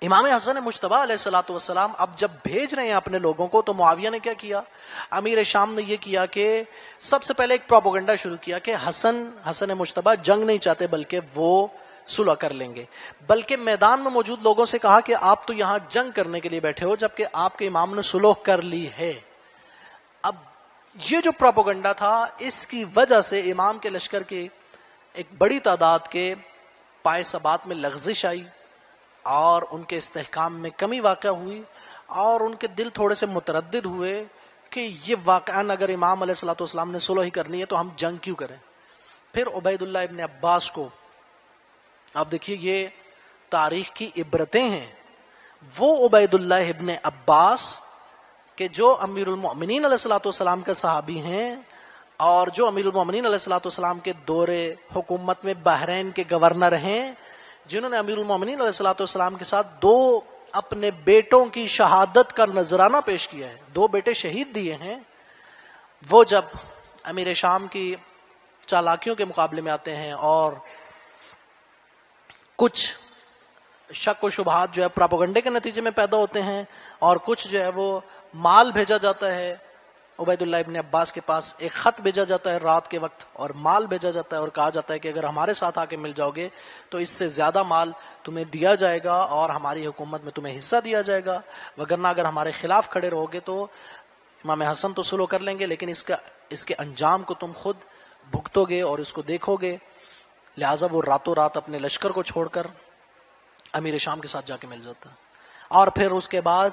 امام حسن مجتبی علیہ الصلوۃ والسلام اب جب بھیج رہے ہیں اپنے لوگوں کو تو معاویہ نے کیا کیا؟ امیر شام نے یہ کیا کہ سب سے پہلے ایک پروپیگنڈا شروع کیا کہ حسن مجتبی جنگ نہیں چاہتے بلکہ وہ صلح کر لیں گے، بلکہ میدان میں موجود لوگوں سے کہا کہ آپ تو یہاں جنگ کرنے کے لیے بیٹھے ہو جبکہ آپ کے امام نے صلح کر لی ہے۔ اب یہ جو پروپیگنڈا تھا اس کی وجہ سے امام کے لشکر کی ایک بڑی تعداد کے پائے ثبات میں لغزش آئی اور ان کے استحکام میں کمی واقع ہوئی، اور ان کے دل تھوڑے سے متردد ہوئے کہ یہ واقعاً اگر امام علیہ الصلوۃ والسلام نے صلح ہی کرنی ہے تو ہم جنگ کیوں کریں۔ پھر عبید اللہ ابن عباس کو، اب دیکھیے یہ تاریخ کی عبرتیں ہیں، وہ عبید اللہ ابن عباس کہ جو امیر المؤمنین علیہ الصلوۃ والسلام کے صحابی ہیں اور جو امیر المؤمنین علیہ الصلوۃ والسلام کے دور حکومت میں بحرین کے گورنر ہیں، جنہوں نے امیر المؤمنین علیہ الصلوۃ والسلام کے ساتھ دو اپنے بیٹوں کی شہادت کا نذرانہ پیش کیا ہے، دو بیٹے شہید دیے ہیں، وہ جب امیر شام کی چالاکیوں کے مقابلے میں آتے ہیں اور کچھ شک و شبہات جو ہے پروپیگنڈے کے نتیجے میں پیدا ہوتے ہیں اور کچھ جو ہے وہ مال بھیجا جاتا ہے، عبید اللہ ابن عباس کے پاس ایک خط بھیجا جاتا ہے رات کے وقت اور مال بھیجا جاتا ہے اور کہا جاتا ہے کہ اگر ہمارے ساتھ آ کے مل جاؤ گے تو اس سے زیادہ مال تمہیں دیا جائے گا اور ہماری حکومت میں تمہیں حصہ دیا جائے گا، وگرنہ اگر ہمارے خلاف کھڑے رہو گے تو امام حسن تو صلح کر لیں گے لیکن اس کے انجام کو تم خود بھگتو گے اور اس کو دیکھو گے۔ لہٰذا وہ راتوں رات اپنے لشکر کو چھوڑ کر امیر شام کے ساتھ جا کے مل جاتا، اور پھر اس کے بعد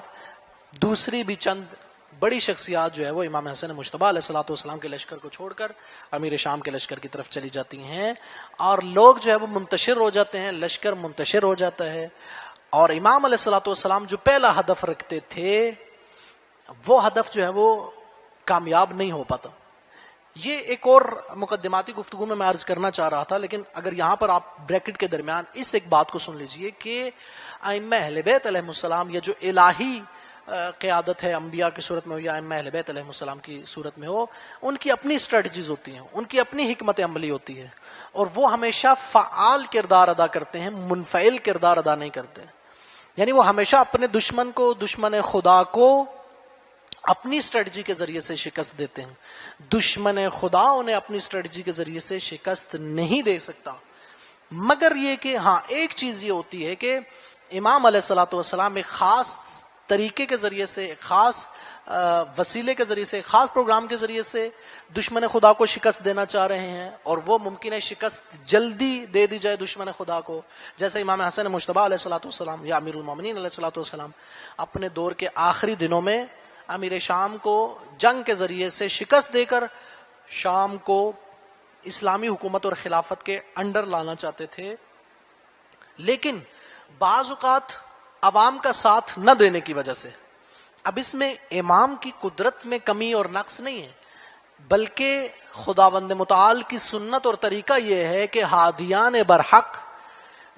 دوسری بھی چند بڑی شخصیات جو ہے وہ امام حسن مجتبی علیہ الصلوۃ والسلام کے لشکر کو چھوڑ کر امیر شام کے لشکر کی طرف چلی جاتی ہیں، اور لوگ جو ہے وہ منتشر ہو جاتے ہیں، لشکر منتشر ہو جاتا ہے، اور امام علیہ الصلوۃ والسلام جو پہلا ہدف رکھتے تھے وہ ہدف جو ہے وہ کامیاب نہیں ہو پاتا۔ یہ ایک اور مقدماتی گفتگو میں عرض کرنا چاہ رہا تھا، لیکن اگر یہاں پر آپ بریکٹ کے درمیان اس ایک بات کو سن لیجئے کہ ائمہ اہل بیت علیہ السلام یا جو الہی قیادت ہے انبیاء کی صورت میں ہو یا ائمہ اہل بیت علیہ السلام کی صورت میں ہو، ان کی اپنی اسٹریٹجیز ہوتی ہیں، ان کی اپنی حکمت عملی ہوتی ہے، اور وہ ہمیشہ فعال کردار ادا کرتے ہیں، منفعل کردار ادا نہیں کرتے. یعنی وہ ہمیشہ اپنے دشمن کو، دشمن خدا کو اپنی اسٹریٹجی کے ذریعے سے شکست دیتے ہیں. دشمن خدا انہیں اپنی اسٹریٹجی کے ذریعے سے شکست نہیں دے سکتا. مگر یہ کہ ہاں ایک چیز یہ ہوتی ہے کہ امام علیہ الصلوۃ والسلام ایک خاص طریقے کے ذریعے سے، ایک خاص وسیلے کے ذریعے سے، ایک خاص پروگرام کے ذریعے سے دشمن خدا کو شکست دینا چاہ رہے ہیں، اور وہ ممکن ہے شکست جلدی دے دی جائے دشمن خدا کو. جیسے امام حسن مجتبیٰ علیہ الصلوۃ والسلام یا امیر المومنین علیہ الصلوۃ والسلام اپنے دور کے آخری دنوں میں امیر شام کو جنگ کے ذریعے سے شکست دے کر شام کو اسلامی حکومت اور خلافت کے انڈر لانا چاہتے تھے. لیکن بعض اوقات عوام کا ساتھ نہ دینے کی وجہ سے، اب اس میں امام کی قدرت میں کمی اور نقص نہیں ہے، بلکہ خداوند متعال کی سنت اور طریقہ یہ ہے کہ ہادیان برحق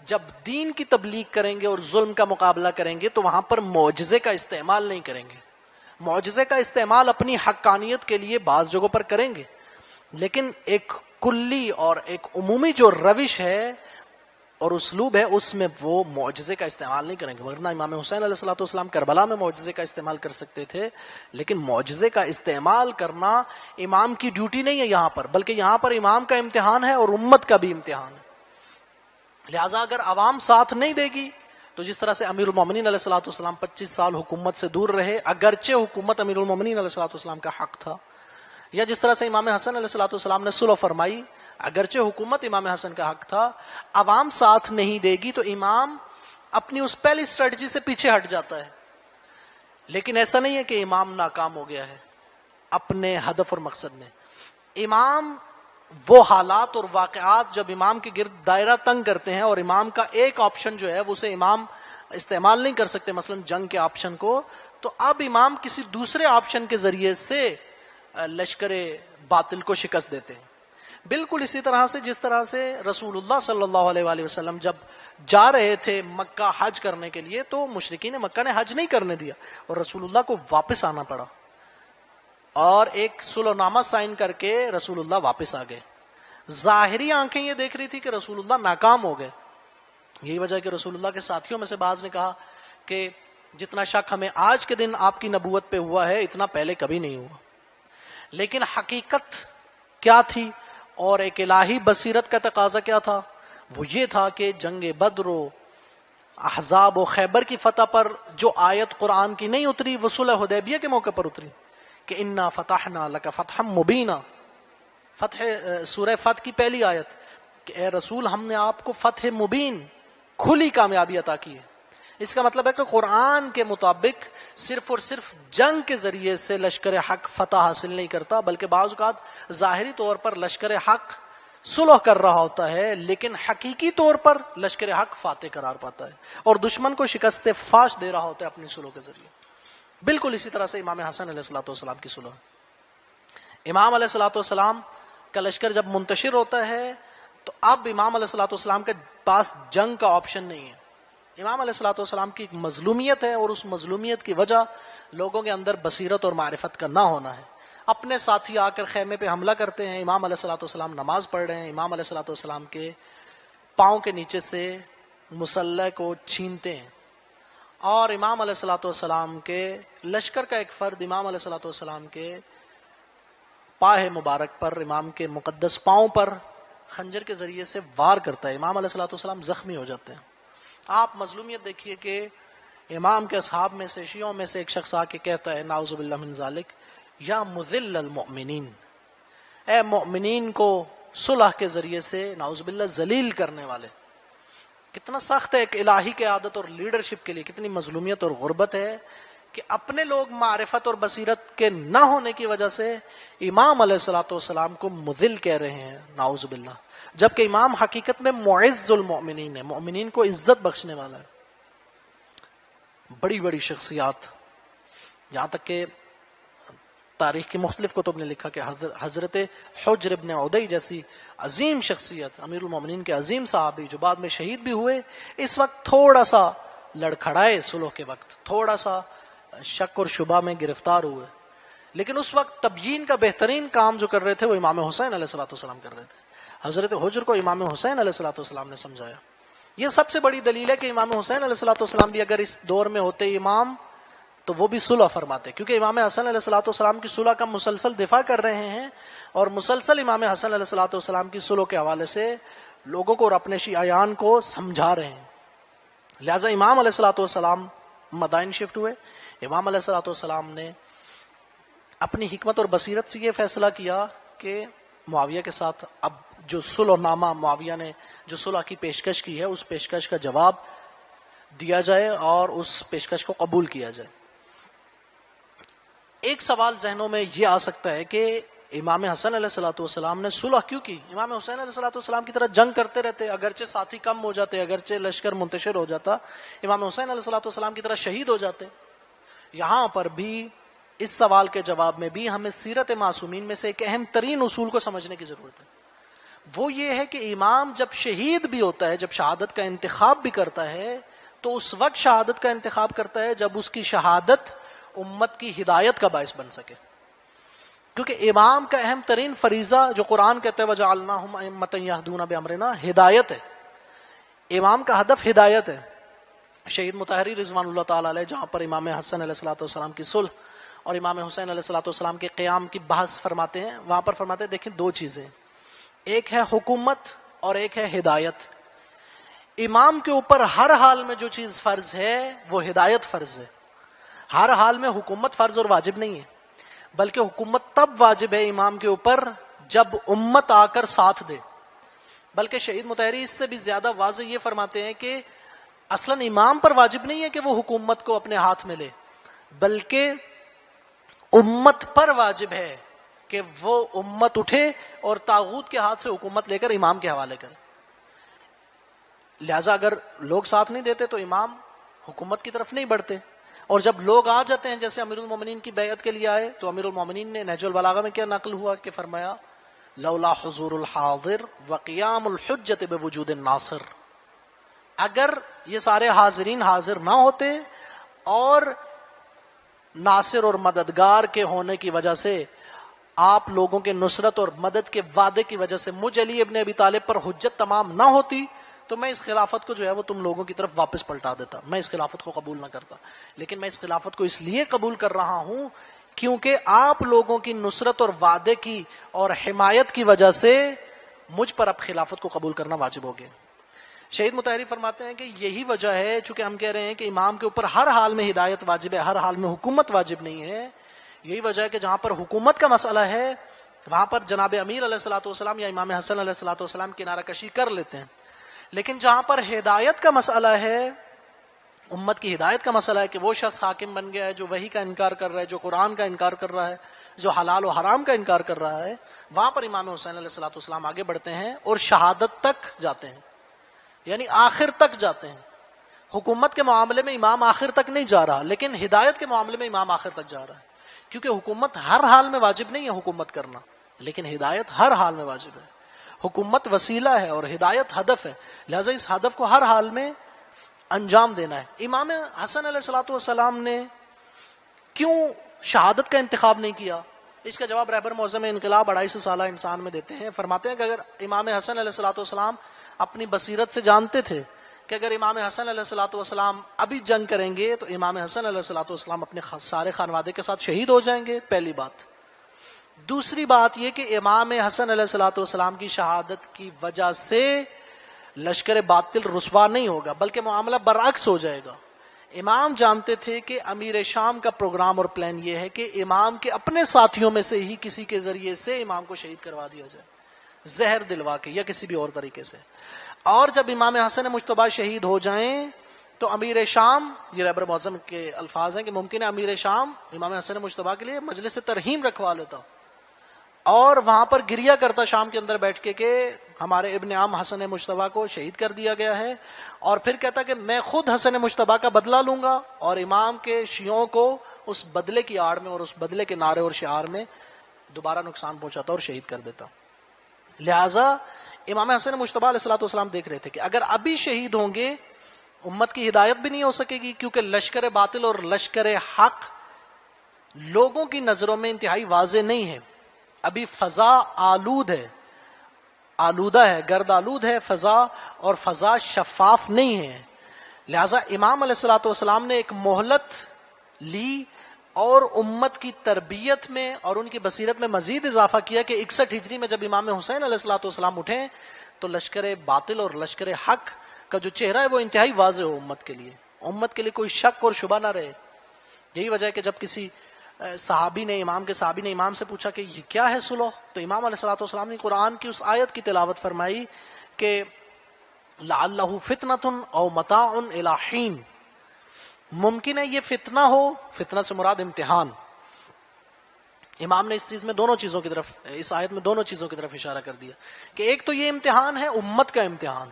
جب دین کی تبلیغ کریں گے اور ظلم کا مقابلہ کریں گے تو وہاں پر معجزے کا استعمال نہیں کریں گے. معجزے کا استعمال اپنی حقانیت کے لیے بعض جگہوں پر کریں گے، لیکن ایک کلی اور ایک عمومی جو روش ہے اور اسلوب ہے اس میں وہ معجزے کا استعمال نہیں کریں گے. ورنہ امام حسین علیہ الصلوۃ والسلام کربلا میں معجزے کا استعمال کر سکتے تھے، لیکن معجزے کا استعمال کرنا امام کی ڈیوٹی نہیں ہے یہاں پر، بلکہ یہاں پر امام کا امتحان ہے اور امت کا بھی امتحان ہے. لہٰذا اگر عوام ساتھ نہیں دے گی تو جس طرح سے امیر المومنین علیہ الصلوۃ والسلام 25 سال حکومت سے دور رہے، اگرچہ حکومت امیر المومنین علیہ الصلوۃ والسلام کا حق تھا، یا جس طرح سے امام حسن علیہ الصلوۃ والسلام نے صلح فرمائی، اگرچہ حکومت امام حسن کا حق تھا، عوام ساتھ نہیں دے گی تو امام اپنی اس پہلی اسٹریٹجی سے پیچھے ہٹ جاتا ہے. لیکن ایسا نہیں ہے کہ امام ناکام ہو گیا ہے اپنے ہدف اور مقصد میں. امام وہ حالات اور واقعات جب امام کے گرد دائرہ تنگ کرتے ہیں اور امام کا ایک آپشن جو ہے وہ اسے امام استعمال نہیں کر سکتے، مثلا جنگ کے آپشن کو، تو اب امام کسی دوسرے آپشن کے ذریعے سے لشکر باطل کو شکست دیتے ہیں. بالکل اسی طرح سے جس طرح سے رسول اللہ صلی اللہ علیہ وآلہ وسلم جب جا رہے تھے مکہ حج کرنے کے لیے تو مشرکین مکہ نے حج نہیں کرنے دیا اور رسول اللہ کو واپس آنا پڑا، اور ایک صلح نامہ سائن کر کے رسول اللہ واپس آ گئے. ظاہری آنکھیں یہ دیکھ رہی تھی کہ رسول اللہ ناکام ہو گئے. یہی وجہ ہے کہ رسول اللہ کے ساتھیوں میں سے بعض نے کہا کہ جتنا شک ہمیں آج کے دن آپ کی نبوت پہ ہوا ہے اتنا پہلے کبھی نہیں ہوا. لیکن حقیقت کیا تھی اور ایک الہی بصیرت کا تقاضا کیا تھا؟ وہ یہ تھا کہ جنگ بدر و احزاب و خیبر کی فتح پر جو آیت قرآن کی نہیں اتری وہ صلح حدیبیہ کے موقع پر اتری کہ انا فتحنا لک فتحا مبینا. فتح سورہ فتح کی پہلی آیت کہ اے رسول ہم نے آپ کو فتح مبین، کھلی کامیابی عطا کی ہے. اس کا مطلب ہے کہ قرآن کے مطابق صرف اور صرف جنگ کے ذریعے سے لشکر حق فتح حاصل نہیں کرتا، بلکہ بعض اوقات ظاہری طور پر لشکر حق صلح کر رہا ہوتا ہے لیکن حقیقی طور پر لشکر حق فاتح قرار پاتا ہے اور دشمن کو شکست فاش دے رہا ہوتا ہے اپنی صلح کے ذریعے. بالکل اسی طرح سے امام حسن علیہ الصلوۃ والسلام کی صلح. امام علیہ الصلوۃ والسلام کا لشکر جب منتشر ہوتا ہے تو اب امام علیہ الصلوۃ والسلام کے پاس جنگ کا آپشن نہیں ہے. امام علیہ الصلوۃ والسلام کی ایک مظلومیت ہے اور اس مظلومیت کی وجہ لوگوں کے اندر بصیرت اور معرفت کا نہ ہونا ہے. اپنے ساتھی آ کر خیمے پہ حملہ کرتے ہیں، امام علیہ الصلوۃ والسلام نماز پڑھ رہے ہیں، امام علیہ الصلوۃ والسلام کے پاؤں کے نیچے سے مسلح کو چھینتے ہیں اور امام علیہ الصلوۃ والسلام کے لشکر کا ایک فرد امام علیہ الصلوۃ والسلام کے پاہ مبارک پر، امام کے مقدس پاؤں پر خنجر کے ذریعے سے وار کرتا ہے. امام علیہ الصلوۃ والسلام زخمی ہو جاتے ہیں. آپ مظلومیت دیکھیے کہ امام کے اصحاب میں سے شیعوں میں سے ایک شخص آ کے کہتا ہے نعوذ باللہ من ذالک یا مذل المؤمنین، اے مؤمنین کو صلح کے ذریعے سے نعوذ باللہ ذلیل کرنے والے. کتنا سخت ہے ایک الہی کی عادت اور لیڈرشپ کے لیے، کتنی مظلومیت اور غربت ہے کہ اپنے لوگ معرفت اور بصیرت کے نہ ہونے کی وجہ سے امام علیہ الصلوۃ والسلام کو مذل کہہ رہے ہیں نعوذ باللہ، جبکہ امام حقیقت میں معز المؤمنین ہے، مؤمنین کو عزت بخشنے والا ہے. بڑی بڑی شخصیات، یہاں تک کہ تاریخ کی مختلف کتب نے لکھا کہ حضرت حجر ابن عدی جیسی عظیم شخصیت، امیر المومنین کے عظیم صحابی جو بعد میں شہید بھی ہوئے، اس وقت تھوڑا سا لڑکھڑائے صلح کے وقت، تھوڑا سا شک اور شبہ میں گرفتار ہوئے، لیکن اس وقت تبیین کا بہترین کام جو کر رہے تھے وہ امام حسین علیہ الصلوۃ والسلام کر رہے تھے۔ حضرت حجر کو امام حسین علیہ الصلوۃ والسلام نے سمجھایا۔ یہ سب سے بڑی دلیل ہے کہ امام حسین علیہ الصلوۃ والسلام بھی اگر اس دور میں ہوتے امام تو وہ بھی صلح فرماتے، کیونکہ امام حسن علیہ الصلوۃ والسلام کی صلح کا مسلسل دفاع کر رہے ہیں، اور مسلسل امام حسن علیہ الصلوۃ والسلام کی صلح کے حوالے سے لوگوں کو اور اپنے شیعیان کو سمجھا رہے ہیں۔ لہٰذا امام علیہ الصلوۃ والسلام مدائن شفٹ ہوئے۔ امام علیہ الصلوۃ والسلام نے اپنی حکمت اور بصیرت سے یہ فیصلہ کیا کہ معاویہ کے ساتھ اب جو صلح نامہ معاویہ نے جو صلح کی پیشکش کی ہے اس پیشکش کا جواب دیا جائے اور اس پیشکش کو قبول کیا جائے۔ ایک سوال ذہنوں میں یہ آ سکتا ہے کہ امام حسن علیہ الصلوۃ والسلام نے صلح کیوں کی؟ امام حسین علیہ الصلوۃ والسلام کی طرح جنگ کرتے رہتے، اگرچہ ساتھی کم ہو جاتے، اگرچہ لشکر منتشر ہو جاتا، امام حسین علیہ الصلوۃ والسلام کی طرح شہید ہو جاتے۔ یہاں پر بھی اس سوال کے جواب میں بھی ہمیں سیرت معصومین میں سے ایک اہم ترین اصول کو سمجھنے کی ضرورت ہے۔ وہ یہ ہے کہ امام جب شہید بھی ہوتا ہے، جب شہادت کا انتخاب بھی کرتا ہے، تو اس وقت شہادت کا انتخاب کرتا ہے جب اس کی شہادت امت کی ہدایت کا باعث بن سکے، کیونکہ امام کا اہم ترین فریضہ جو قرآن کہتے ہیں وَجَعَلْنَاهُمْ أَئِمَّةً يَهْدُونَ بِأَمْرِنَا، ہدایت ہے۔ امام کا ہدف ہدایت ہے۔ شہید مطہری رضوان اللہ تعالی علیہ جہاں پر امام حسن علیہ الصلوۃ والسلام کی صلح اور امام حسین علیہ الصلوۃ والسلام کے قیام کی بحث فرماتے ہیں، وہاں پر فرماتے ہیں دیکھیں دو چیزیں، ایک ہے حکومت اور ایک ہے ہدایت۔ امام کے اوپر ہر حال میں جو چیز فرض ہے وہ ہدایت فرض ہے۔ ہر حال میں حکومت فرض اور واجب نہیں ہے، بلکہ حکومت تب واجب ہے امام کے اوپر جب امت آ کر ساتھ دے۔ بلکہ شہید مطہری اس سے بھی زیادہ واضح یہ فرماتے ہیں کہ اصلاً امام پر واجب نہیں ہے کہ وہ حکومت کو اپنے ہاتھ میں لے، بلکہ امت پر واجب ہے کہ وہ امت اٹھے اور طاغوت کے ہاتھ سے حکومت لے کر امام کے حوالے کرے۔ لہٰذا اگر لوگ ساتھ نہیں دیتے تو امام حکومت کی طرف نہیں بڑھتے، اور جب لوگ آ جاتے ہیں جیسے امیر المومنین کی بیعت کے لیے آئے تو امیر المومنین نے نہج البلاغہ میں کیا نقل ہوا کہ فرمایا لولا حضور الحاضر وقیام الحجت بوجود الناصر، اگر یہ سارے حاضرین حاضر نہ ہوتے اور ناصر اور مددگار کے ہونے کی وجہ سے آپ لوگوں کے نصرت اور مدد کے وعدے کی وجہ سے مجھ علی ابن ابی طالب پر حجت تمام نہ ہوتی تو میں اس خلافت کو جو ہے وہ تم لوگوں کی طرف واپس پلٹا دیتا، میں اس خلافت کو قبول نہ کرتا، لیکن میں اس خلافت کو اس لیے قبول کر رہا ہوں کیونکہ آپ لوگوں کی نصرت اور وعدے کی اور حمایت کی وجہ سے مجھ پر اب خلافت کو قبول کرنا واجب ہو گیا۔ شہید مطہری فرماتے ہیں کہ یہی وجہ ہے، چونکہ ہم کہہ رہے ہیں کہ امام کے اوپر ہر حال میں ہدایت واجب ہے، ہر حال میں حکومت واجب نہیں ہے، یہی وجہ ہے کہ جہاں پر حکومت کا مسئلہ ہے وہاں پر جناب امیر علیہ الصلوۃ والسلام یا امام حسن علیہ الصلوۃ والسلام کنارہ کشی کر لیتے ہیں، لیکن جہاں پر ہدایت کا مسئلہ ہے، امت کی ہدایت کا مسئلہ ہے کہ وہ شخص حاکم بن گیا ہے جو وحی کا انکار کر رہا ہے، جو قرآن کا انکار کر رہا ہے، جو حلال و حرام کا انکار کر رہا ہے، وہاں پر امام حسین علیہ الصلوۃ والسلام آگے بڑھتے ہیں اور شہادت تک جاتے ہیں، یعنی آخر تک جاتے ہیں۔ حکومت کے معاملے میں امام آخر تک نہیں جا رہا، لیکن ہدایت کے معاملے میں امام آخر تک جا رہا ہے، کیونکہ حکومت ہر حال میں واجب نہیں ہے حکومت کرنا، لیکن ہدایت ہر حال میں واجب ہے۔ حکومت وسیلہ ہے اور ہدایت ہدف ہے، لہذا اس ہدف کو ہر حال میں انجام دینا ہے۔ امام حسن علیہ الصلوۃ والسلام نے کیوں شہادت کا انتخاب نہیں کیا؟ اس کا جواب رہبر معظم انقلاب 250 سالہ انسان میں دیتے ہیں، فرماتے ہیں کہ اگر امام حسن علیہ الصلوۃ والسلام اپنی بصیرت سے جانتے تھے کہ اگر امام حسن علیہ الصلوۃ والسلام ابھی جنگ کریں گے تو امام حسن علیہ الصلوۃ والسلام اپنے سارے خانوادے کے ساتھ شہید ہو جائیں گے، پہلی بات۔ دوسری بات یہ کہ امام حسن علیہ الصلوۃ والسلام کی شہادت کی وجہ سے لشکر باطل رسوا نہیں ہوگا، بلکہ معاملہ برعکس ہو جائے گا۔ امام جانتے تھے کہ امیر شام کا پروگرام اور پلان یہ ہے کہ امام کے اپنے ساتھیوں میں سے ہی کسی کے ذریعے سے امام کو شہید کروا دیا جائے، زہر دلوا کے یا کسی بھی اور طریقے سے، اور جب امام حسن مجتبی شہید ہو جائیں تو امیر شام، یہ رہبر معظم کے الفاظ ہیں کہ ممکن ہے امیر شام امام حسن مجتبی کے لیے مجلس ترحیم رکھوا لیتا اور وہاں پر گریہ کرتا شام کے اندر بیٹھ کے کہ ہمارے ابن عم حسن مجتبی کو شہید کر دیا گیا ہے، اور پھر کہتا کہ میں خود حسن مجتبی کا بدلہ لوں گا اور امام کے شیعوں کو اس بدلے کی آڑ میں اور اس بدلے کے نعرے اور شعار میں دوبارہ نقصان پہنچاتا اور شہید کر دیتا۔ لہٰذا امام حسن مجتبی علیہ الصلوۃ والسلام دیکھ رہے تھے کہ اگر ابھی شہید ہوں گے امت کی ہدایت بھی نہیں ہو سکے گی، کیونکہ لشکر باطل اور لشکر حق لوگوں کی نظروں میں انتہائی واضح نہیں ہے. ابھی فضا آلودہ ہے، گرد آلود ہے فضا، اور فضا شفاف نہیں ہے. لہذا امام علیہ الصلوۃ والسلام نے ایک مہلت لی اور امت کی تربیت میں اور ان کی بصیرت میں مزید اضافہ کیا کہ 61 ہجری میں جب امام حسین علیہ الصلوۃ والسلام اٹھے تو لشکر باطل اور لشکر حق کا جو چہرہ ہے وہ انتہائی واضح ہو امت کے لیے کوئی شک اور شبہ نہ رہے. یہی وجہ ہے کہ جب کسی صحابی نے امام سے پوچھا کہ یہ کیا ہے صلح، تو امام علیہ الصلوۃ والسلام نے قرآن کی اس آیت کی تلاوت فرمائی کہ لعلہ فتنۃ او متاع الی حین، ممکن ہے یہ فتنہ ہو، فتنہ سے مراد امتحان. امام نے اس چیز میں اس آیت میں دونوں چیزوں کی طرف اشارہ کر دیا کہ ایک تو یہ امتحان ہے امت کا امتحان،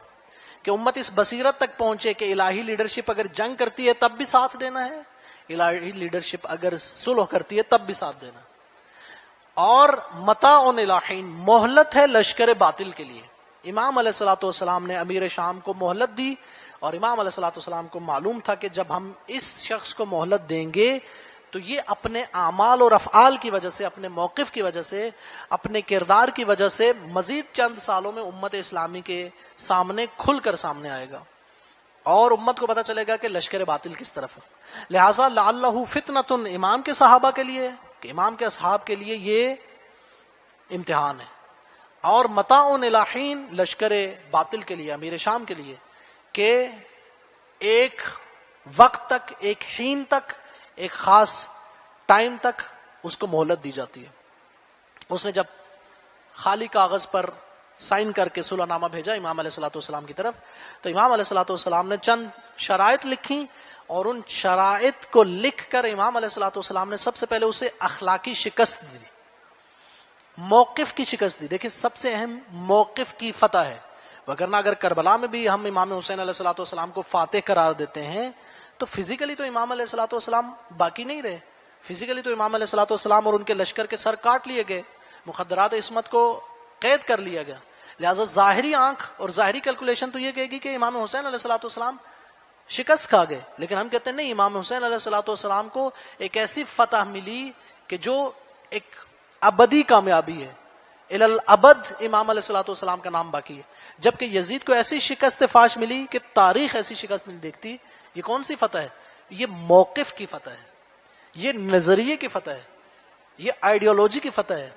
کہ امت اس بصیرت تک پہنچے کہ الہی لیڈرشپ اگر جنگ کرتی ہے تب بھی ساتھ دینا ہے، الہی لیڈرشپ اگر صلح کرتی ہے تب بھی ساتھ دینا. اور متاع الی حین، مہلت ہے لشکر باطل کے لیے. امام علیہ الصلوۃ والسلام نے امیر شام کو مہلت دی، اور امام علیہ الصلوۃ والسلام کو معلوم تھا کہ جب ہم اس شخص کو مہلت دیں گے تو یہ اپنے اعمال اور افعال کی وجہ سے، اپنے موقف کی وجہ سے، اپنے کردار کی وجہ سے مزید چند سالوں میں امت اسلامی کے سامنے کھل کر سامنے آئے گا اور امت کو پتہ چلے گا کہ لشکر باطل کس طرف ہے. لہٰذا لعلہ فتنۃ امام کے صحابہ کے لیے، کہ امام کے اصحاب کے لیے یہ امتحان ہے، اور متاع الی حین لشکر باطل کے لیے، امیر شام کے لیے، کہ ایک وقت تک، ایک حین تک، ایک خاص ٹائم تک اس کو مہلت دی جاتی ہے. اس نے جب خالی کاغذ پر سائن کر کے صلح نامہ بھیجا امام علیہ الصلوۃ والسلام کی طرف، تو امام علیہ الصلوۃ والسلام نے چند شرائط لکھی، اور ان شرائط کو لکھ کر امام علیہ الصلوۃ والسلام نے سب سے پہلے اسے اخلاقی شکست دی، موقف کی شکست دی. دیکھیں سب سے اہم موقف کی فتح ہے، وگرنہ اگر کربلا میں بھی ہم امام حسین علیہ الصلوۃ والسلام کو فاتح قرار دیتے ہیں تو فزیکلی تو امام علیہ الصلوۃ والسلام باقی نہیں رہے، فزیکلی تو امام علیہ الصلوۃ والسلام اور ان کے لشکر کے سر کاٹ لیے گئے، مخدرات عصمت کو قید کر لیا گیا. لہٰذا ظاہری آنکھ اور ظاہری کیلکولیشن تو یہ کہے گی کہ امام حسین علیہ الصلوۃ والسلام شکست کھا گئے، لیکن ہم کہتے ہیں نہیں، امام حسین علیہ الصلوۃ والسلام کو ایک ایسی فتح ملی کہ جو ایک ابدی کامیابی ہے، الی الابد امام علیہ الصلوۃ والسلام کا نام باقی ہے. جبکہ یزید کو ایسی شکست فاش ملی کہ تاریخ ایسی شکست نہیں دیکھتی. یہ کون سی فتح ہے؟ یہ موقف کی فتح ہے، یہ نظریے کی فتح ہے، یہ آئیڈیالوجی کی فتح ہے.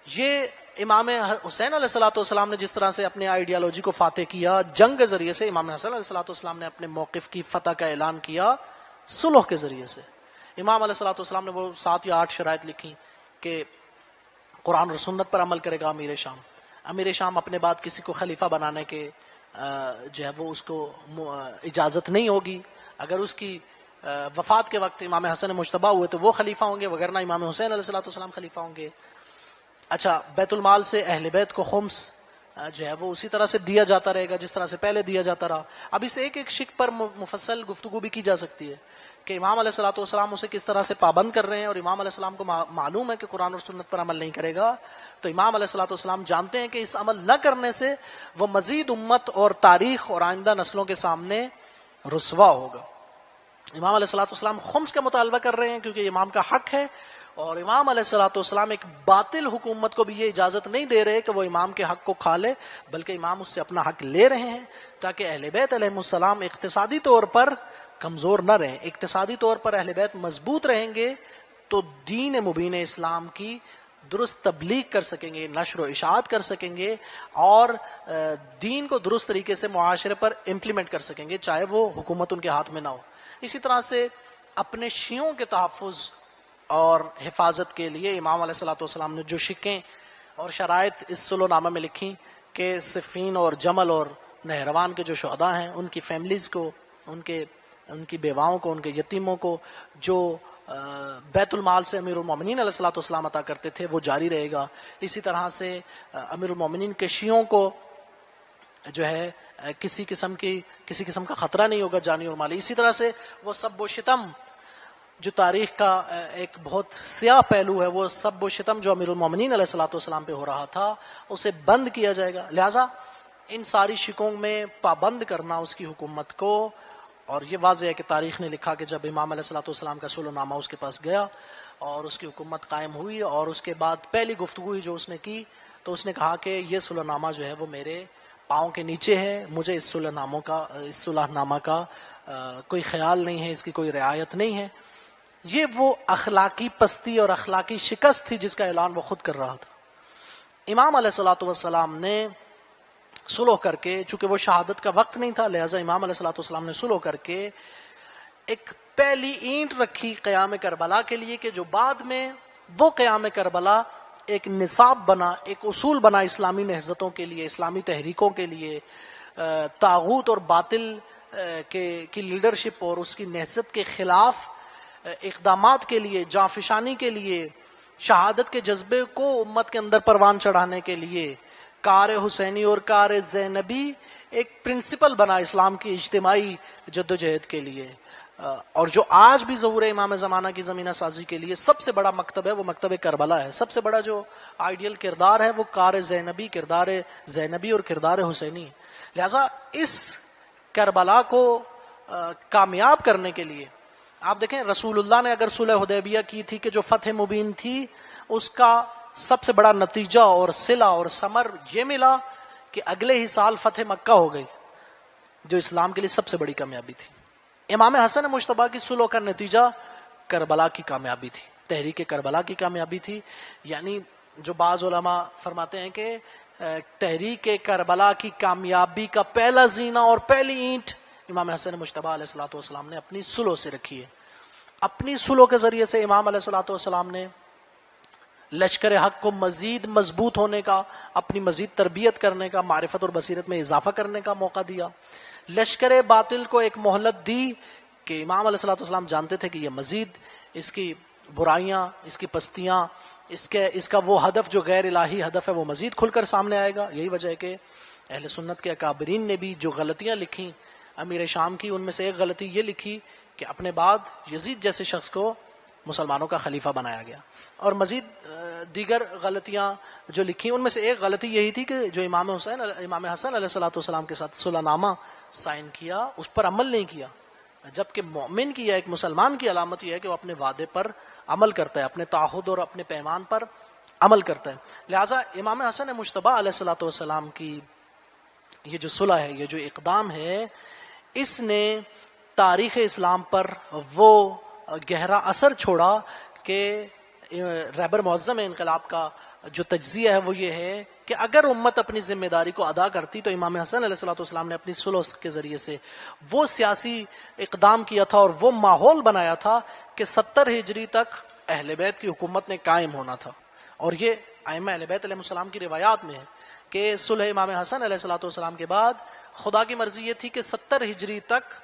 یہ امام حسین علیہ الصلوۃ والسلام نے جس طرح سے اپنے آئیڈیالوجی کو فاتح کیا جنگ کے ذریعے سے، امام حسن علیہ الصلوۃ والسلام نے اپنے موقف کی فتح کا اعلان کیا صلح کے ذریعے سے. امام علیہ الصلوۃ والسلام نے وہ 7 یا 8 شرائط لکھی کہ قرآن اور سنت پر عمل کرے گا امیر شام. امیر شام اپنے بعد کسی کو خلیفہ بنانے کے جو ہے وہ اس کو اجازت نہیں ہوگی. اگر اس کی وفات کے وقت امام حسن مجتبی ہوئے تو وہ خلیفہ ہوں گے، وگرنہ امام حسین علیہ الصلوۃ والسلام خلیفہ ہوں گے. اچھا، بیت المال سے اہل بیت کو خمس جو ہے وہ اسی طرح سے دیا جاتا رہے گا جس طرح سے پہلے دیا جاتا رہا. اب اس ایک ایک شق پر مفصل گفتگو بھی کی جا سکتی ہے کہ امام علیہ الصلوۃ والسلام اسے کس طرح سے پابند کر رہے ہیں، اور امام علیہ السلام کو معلوم ہے کہ قرآن اور سنت پر عمل نہیں کرے گا، تو امام علیہ الصلوۃ والسلام جانتے ہیں کہ اس عمل نہ کرنے سے وہ مزید امت اور تاریخ اور آئندہ نسلوں کے سامنے رسوا ہوگا. امام علیہ الصلوۃ والسلام خمس کا مطالبہ کر رہے ہیں کیونکہ یہ امام کا حق ہے، اور امام علیہ الصلوۃ والسلام ایک باطل حکومت کو بھی یہ اجازت نہیں دے رہے کہ وہ امام کے حق کو کھا لے، بلکہ امام اس سے اپنا حق لے رہے ہیں تاکہ اہل بیت علیہم السلام اقتصادی طور پر کمزور نہ رہیں. اقتصادی طور پر اہل بیت مضبوط رہیں گے تو دین مبین اسلام کی درست تبلیغ کر سکیں گے، نشر و اشاعت کر سکیں گے، اور دین کو درست طریقے سے معاشرے پر امپلیمنٹ کر سکیں گے، چاہے وہ حکومت ان کے ہاتھ میں نہ ہو. اسی طرح سے اپنے شیعوں کے تحفظ اور حفاظت کے لیے امام علیہ الصلوۃ والسلام نے جو شقیں اور شرائط اس صلح نامہ میں لکھی کہ صفین اور جمل اور نہروان کے جو شہداء ہیں ان کی فیملیز کو، ان کی بیواؤں کو، ان کے یتیموں کو جو بیت المال سے امیر المومنین علیہ الصلوۃ والسلام عطا کرتے تھے وہ جاری رہے گا. اسی طرح سے امیر المومنین کے شیعوں کو جو ہے کسی قسم کا خطرہ نہیں ہوگا جانی اور مالی. اسی طرح سے وہ سب و شتم جو تاریخ کا ایک بہت سیاہ پہلو ہے، وہ سب و شتم جو امیر المومنین علیہ الصلوۃ والسلام پہ ہو رہا تھا اسے بند کیا جائے گا. لہٰذا ان ساری شکوں میں پابند کرنا اس کی حکومت کو اور یہ واضح ہے کہ تاریخ نے لکھا کہ جب امام علیہ الصلوۃ والسلام کا صلح نامہ اس کے پاس گیا اور اس کی حکومت قائم ہوئی، اور اس کے بعد پہلی گفتگو جو اس نے کی تو اس نے کہا کہ یہ صلح نامہ جو ہے وہ میرے پاؤں کے نیچے ہے، مجھے اس صلح نامہ کا کوئی خیال نہیں ہے، اس کی کوئی رعایت نہیں ہے۔ یہ وہ اخلاقی پستی اور اخلاقی شکست تھی جس کا اعلان وہ خود کر رہا تھا۔ امام علیہ الصلوۃ والسلام نے صلح کر کے، چونکہ وہ شہادت کا وقت نہیں تھا، لہٰذا امام علیہ الصلوۃ والسلام نے صلح کر کے ایک پہلی اینٹ رکھی قیام کربلا کے لیے، کہ جو بعد میں وہ قیام کربلا ایک نصاب بنا، ایک اصول بنا اسلامی نہضتوں کے لیے، اسلامی تحریکوں کے لیے، طاغوت اور باطل کی لیڈرشپ اور اس کی نہضت کے خلاف اقدامات کے لیے، جانفشانی کے لیے، شہادت کے جذبے کو امت کے اندر پروان چڑھانے کے لیے کار حسینی اور کار زینبی ایک پرنسپل بنا اسلام کی اجتماعی جدوجہد کے لیے۔ اور جو آج بھی ظہور امام زمانہ کی زمینہ سازی کے لیے سب سے بڑا مکتب ہے وہ مکتب کربلا ہے۔ سب سے بڑا جو آئیڈیل کردار ہے وہ کار زینبی، کردار زینبی اور کردار حسینی۔ لہذا اس کربلا کو کامیاب کرنے کے لیے آپ دیکھیں، رسول اللہ نے اگر صلح حدیبیہ کی تھی کہ جو فتح مبین تھی، اس کا سب سے بڑا نتیجہ اور صلہ اور ثمر یہ ملا کہ اگلے ہی سال فتح مکہ ہو گئی، جو اسلام کے لیے سب سے بڑی کامیابی تھی۔ امام حسن مجتبیٰ کی صلح کا نتیجہ کربلا کی کامیابی تھی، تحریک کربلا کی کامیابی تھی۔ یعنی جو بعض علماء فرماتے ہیں کہ تحریک کربلا کی کامیابی کا پہلا زینہ اور پہلی اینٹ امام حسن مجتبیٰ علیہ الصلوۃ والسلام نے اپنی صلح سے رکھی ہے۔ اپنی صلح کے ذریعے سے امام علیہ الصلوۃ والسلام نے لشکر حق کو مزید مضبوط ہونے کا، اپنی مزید تربیت کرنے کا، معرفت اور بصیرت میں اضافہ کرنے کا موقع دیا۔ لشکر باطل کو ایک مہلت دی کہ امام علیہ الصلوۃ والسلام جانتے تھے کہ یہ مزید اس کی برائیاں، اس کی پستیاں، اس کا وہ ہدف جو غیر الہی ہدف ہے وہ مزید کھل کر سامنے آئے گا۔ یہی وجہ ہے کہ اہل سنت کے اکابرین نے بھی جو غلطیاں لکھیں امیر شام کی، ان میں سے ایک غلطی یہ لکھی کہ اپنے بعد یزید جیسے شخص کو مسلمانوں کا خلیفہ بنایا گیا، اور مزید دیگر غلطیاں جو لکھی ان میں سے ایک غلطی یہی تھی کہ جو امام حسن علیہ الصلوۃ والسلام کے ساتھ صلح نامہ سائن کیا اس پر عمل نہیں کیا، جبکہ مومن کی یا ایک مسلمان کی علامت یہ ہے کہ وہ اپنے وعدے پر عمل کرتا ہے، اپنے تعہد اور اپنے پیمان پر عمل کرتا ہے۔ لہٰذا امام حسن مجتبیٰ علیہ الصلوۃ والسلام کی یہ جو صلح ہے، یہ جو اقدام ہے، اس نے تاریخ اسلام پر وہ گہرا اثر چھوڑا کہ رہبر معظم انقلاب کا جو تجزیہ ہے وہ یہ ہے کہ اگر امت اپنی ذمہ داری کو ادا کرتی تو امام حسن علیہ الصلوۃ والسلام نے اپنی صلح کے ذریعے سے وہ سیاسی اقدام کیا تھا اور وہ ماحول بنایا تھا کہ 70 ہجری تک اہل بیت کی حکومت نے قائم ہونا تھا۔ اور یہ ائمہ اہل بیت علیہ السلام کی روایات میں ہے کہ صلح امام حسن علیہ الصلوۃ والسلام کے بعد خدا کی مرضی یہ تھی کہ 70 ہجری تک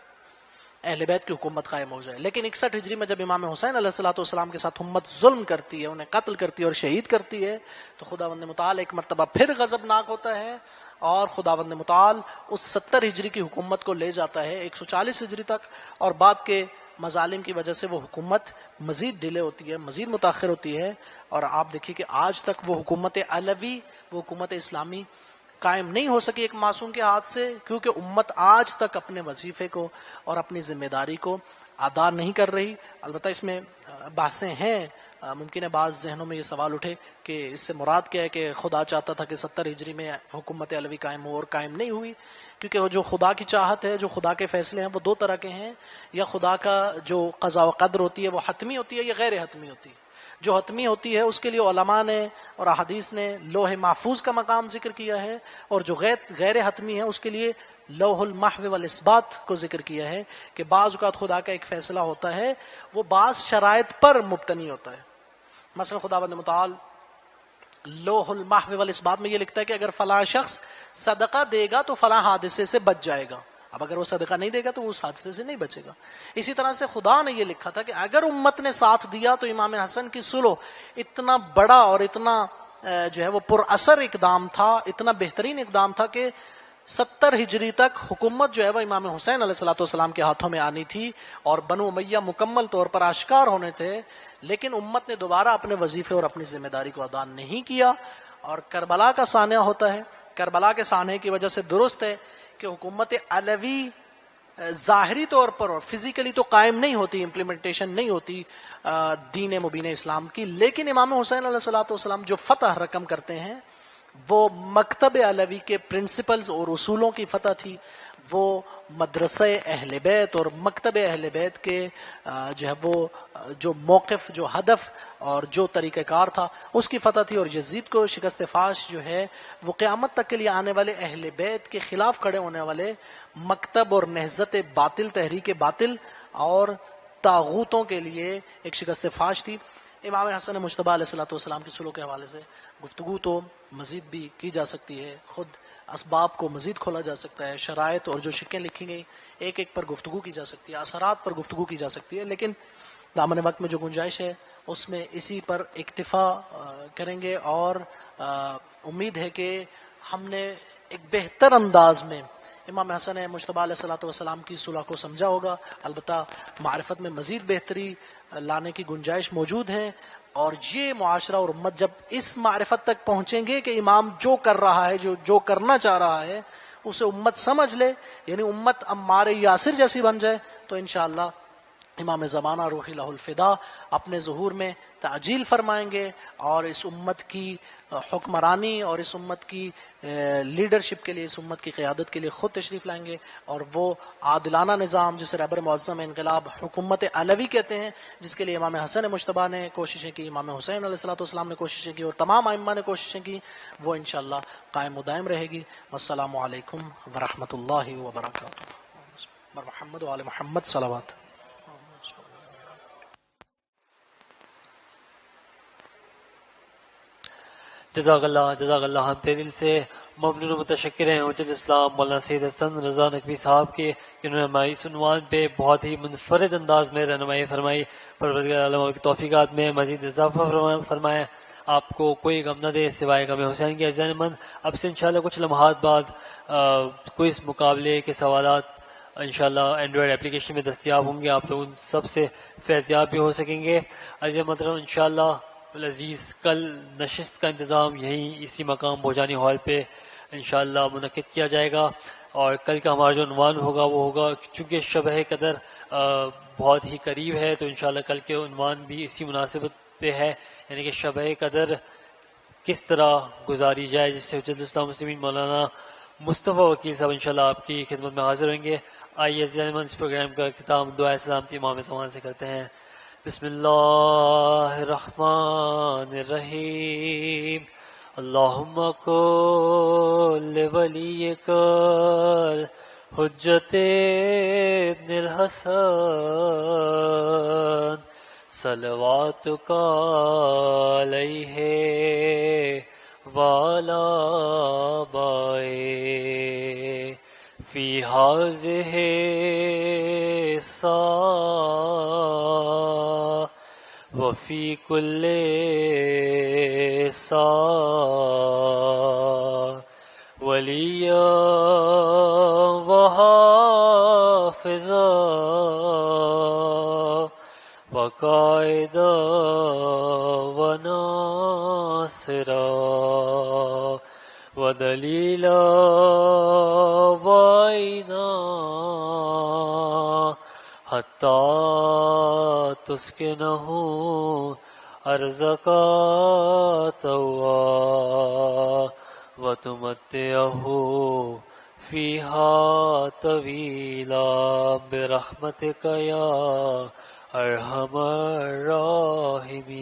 اہل بیت کی حکومت قائم ہو جائے، لیکن 61 ہجری میں جب امام حسین علیہ الصلوۃ والسلام کے ساتھ امت ظلم کرتی ہے، انہیں قتل کرتی ہے اور شہید کرتی ہے، تو خداوند متعال ایک مرتبہ پھر غضبناک ہوتا ہے اور خداوند متعال اس 70 ہجری کی حکومت کو لے جاتا ہے 140 ہجری تک، اور بعد کے مظالم کی وجہ سے وہ حکومت مزید ڈیلے ہوتی ہے، مزید متاخر ہوتی ہے، اور آپ دیکھیے کہ آج تک وہ حکومت علوی، وہ حکومت اسلامی قائم نہیں ہو سکی ایک معصوم کے ہاتھ سے، کیونکہ امت آج تک اپنے وظیفے کو اور اپنی ذمہ داری کو ادا نہیں کر رہی۔ البتہ اس میں بحثیں ہیں، ممکن ہے بعض ذہنوں میں یہ سوال اٹھے کہ اس سے مراد کیا ہے کہ خدا چاہتا تھا کہ 70 ہجری میں حکومت علوی قائم ہو اور قائم نہیں ہوئی، کیونکہ وہ جو خدا کی چاہت ہے، جو خدا کے فیصلے ہیں وہ دو طرح کے ہیں، یا خدا کا جو قضا و قدر ہوتی ہے وہ حتمی ہوتی ہے یا غیر حتمی ہوتی ہے۔ جو حتمی ہوتی ہے اس کے لیے علماء نے اور احادیث نے لوح محفوظ کا مقام ذکر کیا ہے، اور جو غیر حتمی ہے اس کے لیے لوح المحو والاثبات کو ذکر کیا ہے کہ بعض اوقات خدا کا ایک فیصلہ ہوتا ہے وہ بعض شرائط پر مبتنی ہوتا ہے۔ مثلا خداوند متعال لوح المحو والاثبات میں یہ لکھتا ہے کہ اگر فلاں شخص صدقہ دے گا تو فلاں حادثے سے بچ جائے گا، اب اگر وہ صدقہ نہیں دے گا تو وہ اس حادثے سے نہیں بچے گا۔ اسی طرح سے خدا نے یہ لکھا تھا کہ اگر امت نے ساتھ دیا تو امام حسن کی صلح اتنا بڑا اور اتنا جو ہے وہ پر اثر اقدام تھا، اتنا بہترین اقدام تھا کہ 70 ہجری تک حکومت جو ہے وہ امام حسین علیہ الصلوۃ والسلام کے ہاتھوں میں آنی تھی اور بنو امیہ مکمل طور پر آشکار ہونے تھے، لیکن امت نے دوبارہ اپنے وظیفے اور اپنی ذمہ داری کو ادا نہیں کیا، اور کربلا کا سانحہ ہوتا ہے۔ کربلا کے سانحے کی وجہ سے درست ہے کہ حکومت علوی ظاہری طور پر اور فزیکلی تو قائم نہیں ہوتی، امپلیمنٹیشن نہیں ہوتی دین مبین اسلام کی، لیکن امام حسین علیہ الصلوۃ والسلام جو فتح رقم کرتے ہیں وہ مکتب علوی کے پرنسپلز اور اصولوں کی فتح تھی، وہ مدرسہ اہل بیت اور مکتب اہل بیت کے جو ہے وہ جو موقف، جو ہدف اور جو طریقہ کار تھا اس کی فتح تھی، اور یزید کو شکست فاش جو ہے وہ قیامت تک کے لیے آنے والے اہل بیت کے خلاف کھڑے ہونے والے مکتب اور نہضت باطل، تحریک باطل اور طاغوتوں کے لیے ایک شکست فاش تھی۔ امام حسن مجتبی علیہ الصلوۃ والسلام کی سلوک کے حوالے سے گفتگو تو مزید بھی کی جا سکتی ہے، خود اسباب کو مزید کھولا جا سکتا ہے، شرائط اور جو شکیں لکھی گئی ایک ایک پر گفتگو کی جا سکتی ہے، اثرات پر گفتگو کی جا سکتی ہے، لیکن دامن وقت میں جو گنجائش ہے اس میں اسی پر اکتفا کریں گے، اور امید ہے کہ ہم نے ایک بہتر انداز میں امام حسن مجتبی علیہ الصلوۃ والسلام کی صلح کو سمجھا ہوگا۔ البتہ معرفت میں مزید بہتری لانے کی گنجائش موجود ہے، اور یہ معاشرہ اور امت جب اس معرفت تک پہنچیں گے کہ امام جو کر رہا ہے، جو کرنا چاہ رہا ہے اسے امت سمجھ لے، یعنی امت عمار یاسر جیسی بن جائے، تو انشاءاللہ امام زمانہ روح لہ الفدا اپنے ظہور میں تعجیل فرمائیں گے، اور اس امت کی حکمرانی اور اس امت کی لیڈرشپ کے لیے، اس امت کی قیادت کے لیے خود تشریف لائیں گے، اور وہ عادلانہ نظام جسے رہبر معظم انقلاب حکومت علوی کہتے ہیں، جس کے لیے امام حسن مجتبی نے کوششیں کی، امام حسین علیہ الصلوۃ والسلام نے کوششیں کی، اور تمام ائمہ نے کوششیں کی، وہ انشاءاللہ قائم و دائم رہے گی۔ والسلام علیکم ورحمۃ اللہ وبرکاتہ۔ محمد وعلی محمد صلوات۔ جزاک اللہ، ہم تہ دل سے ممنون و متشکر ہیں حجت اسلام مولانا سید حسن رضا نقوی صاحب کے، جنہوں نے ہماری اس عنوان پہ بہت ہی منفرد انداز میں رہنمائی فرمائی۔ پروردگار عالم کی توفیقات میں مزید اضافہ فرمائے، آپ کو کوئی غم نہ دے سوائے غم حسین کے عزیزان من۔ اب سے انشاءاللہ کچھ لمحات بعد کوئز مقابلے کے سوالات انشاءاللہ اینڈرائڈ اپلیکیشن میں دستیاب ہوں گے، آپ لوگ ان سب سے فیضیاب بھی ہو سکیں گے۔ عزیز محترم، انشاءاللہ العزیز کل نشست کا انتظام یہیں اسی مقام بھوجانی ہال پہ انشاءاللہ منعقد کیا جائے گا، اور کل کا ہمارا جو عنوان ہوگا وہ ہوگا، چونکہ شبہ قدر بہت ہی قریب ہے تو انشاءاللہ کل کے عنوان بھی اسی مناسبت پہ ہے، یعنی کہ شبہ قدر کس طرح گزاری جائے، جس سے حجت الاسلام مسلمین مولانا مصطفیٰ وکیل صاحب انشاءاللہ آپ کی خدمت میں حاضر ہوں گے۔ آئیے عزیزان من، اس پروگرام کا اختتام دعائے سلامتی امام زمان سے کرتے ہیں۔ بسم اللہ الرحمن الرحیم، اللہم کل ولیک حجت ابن الحسن صلواتک علیہ وعلی آبائہ فی ہذہ الساعة وفی کل ساعة ولیا وحافظا وقائدا وناصرا ودلیلا وعینا حتی تسکنہ ارضک طوعا وتمتعہ فیہا طویلا برحمتک یا ارحم الراحمین۔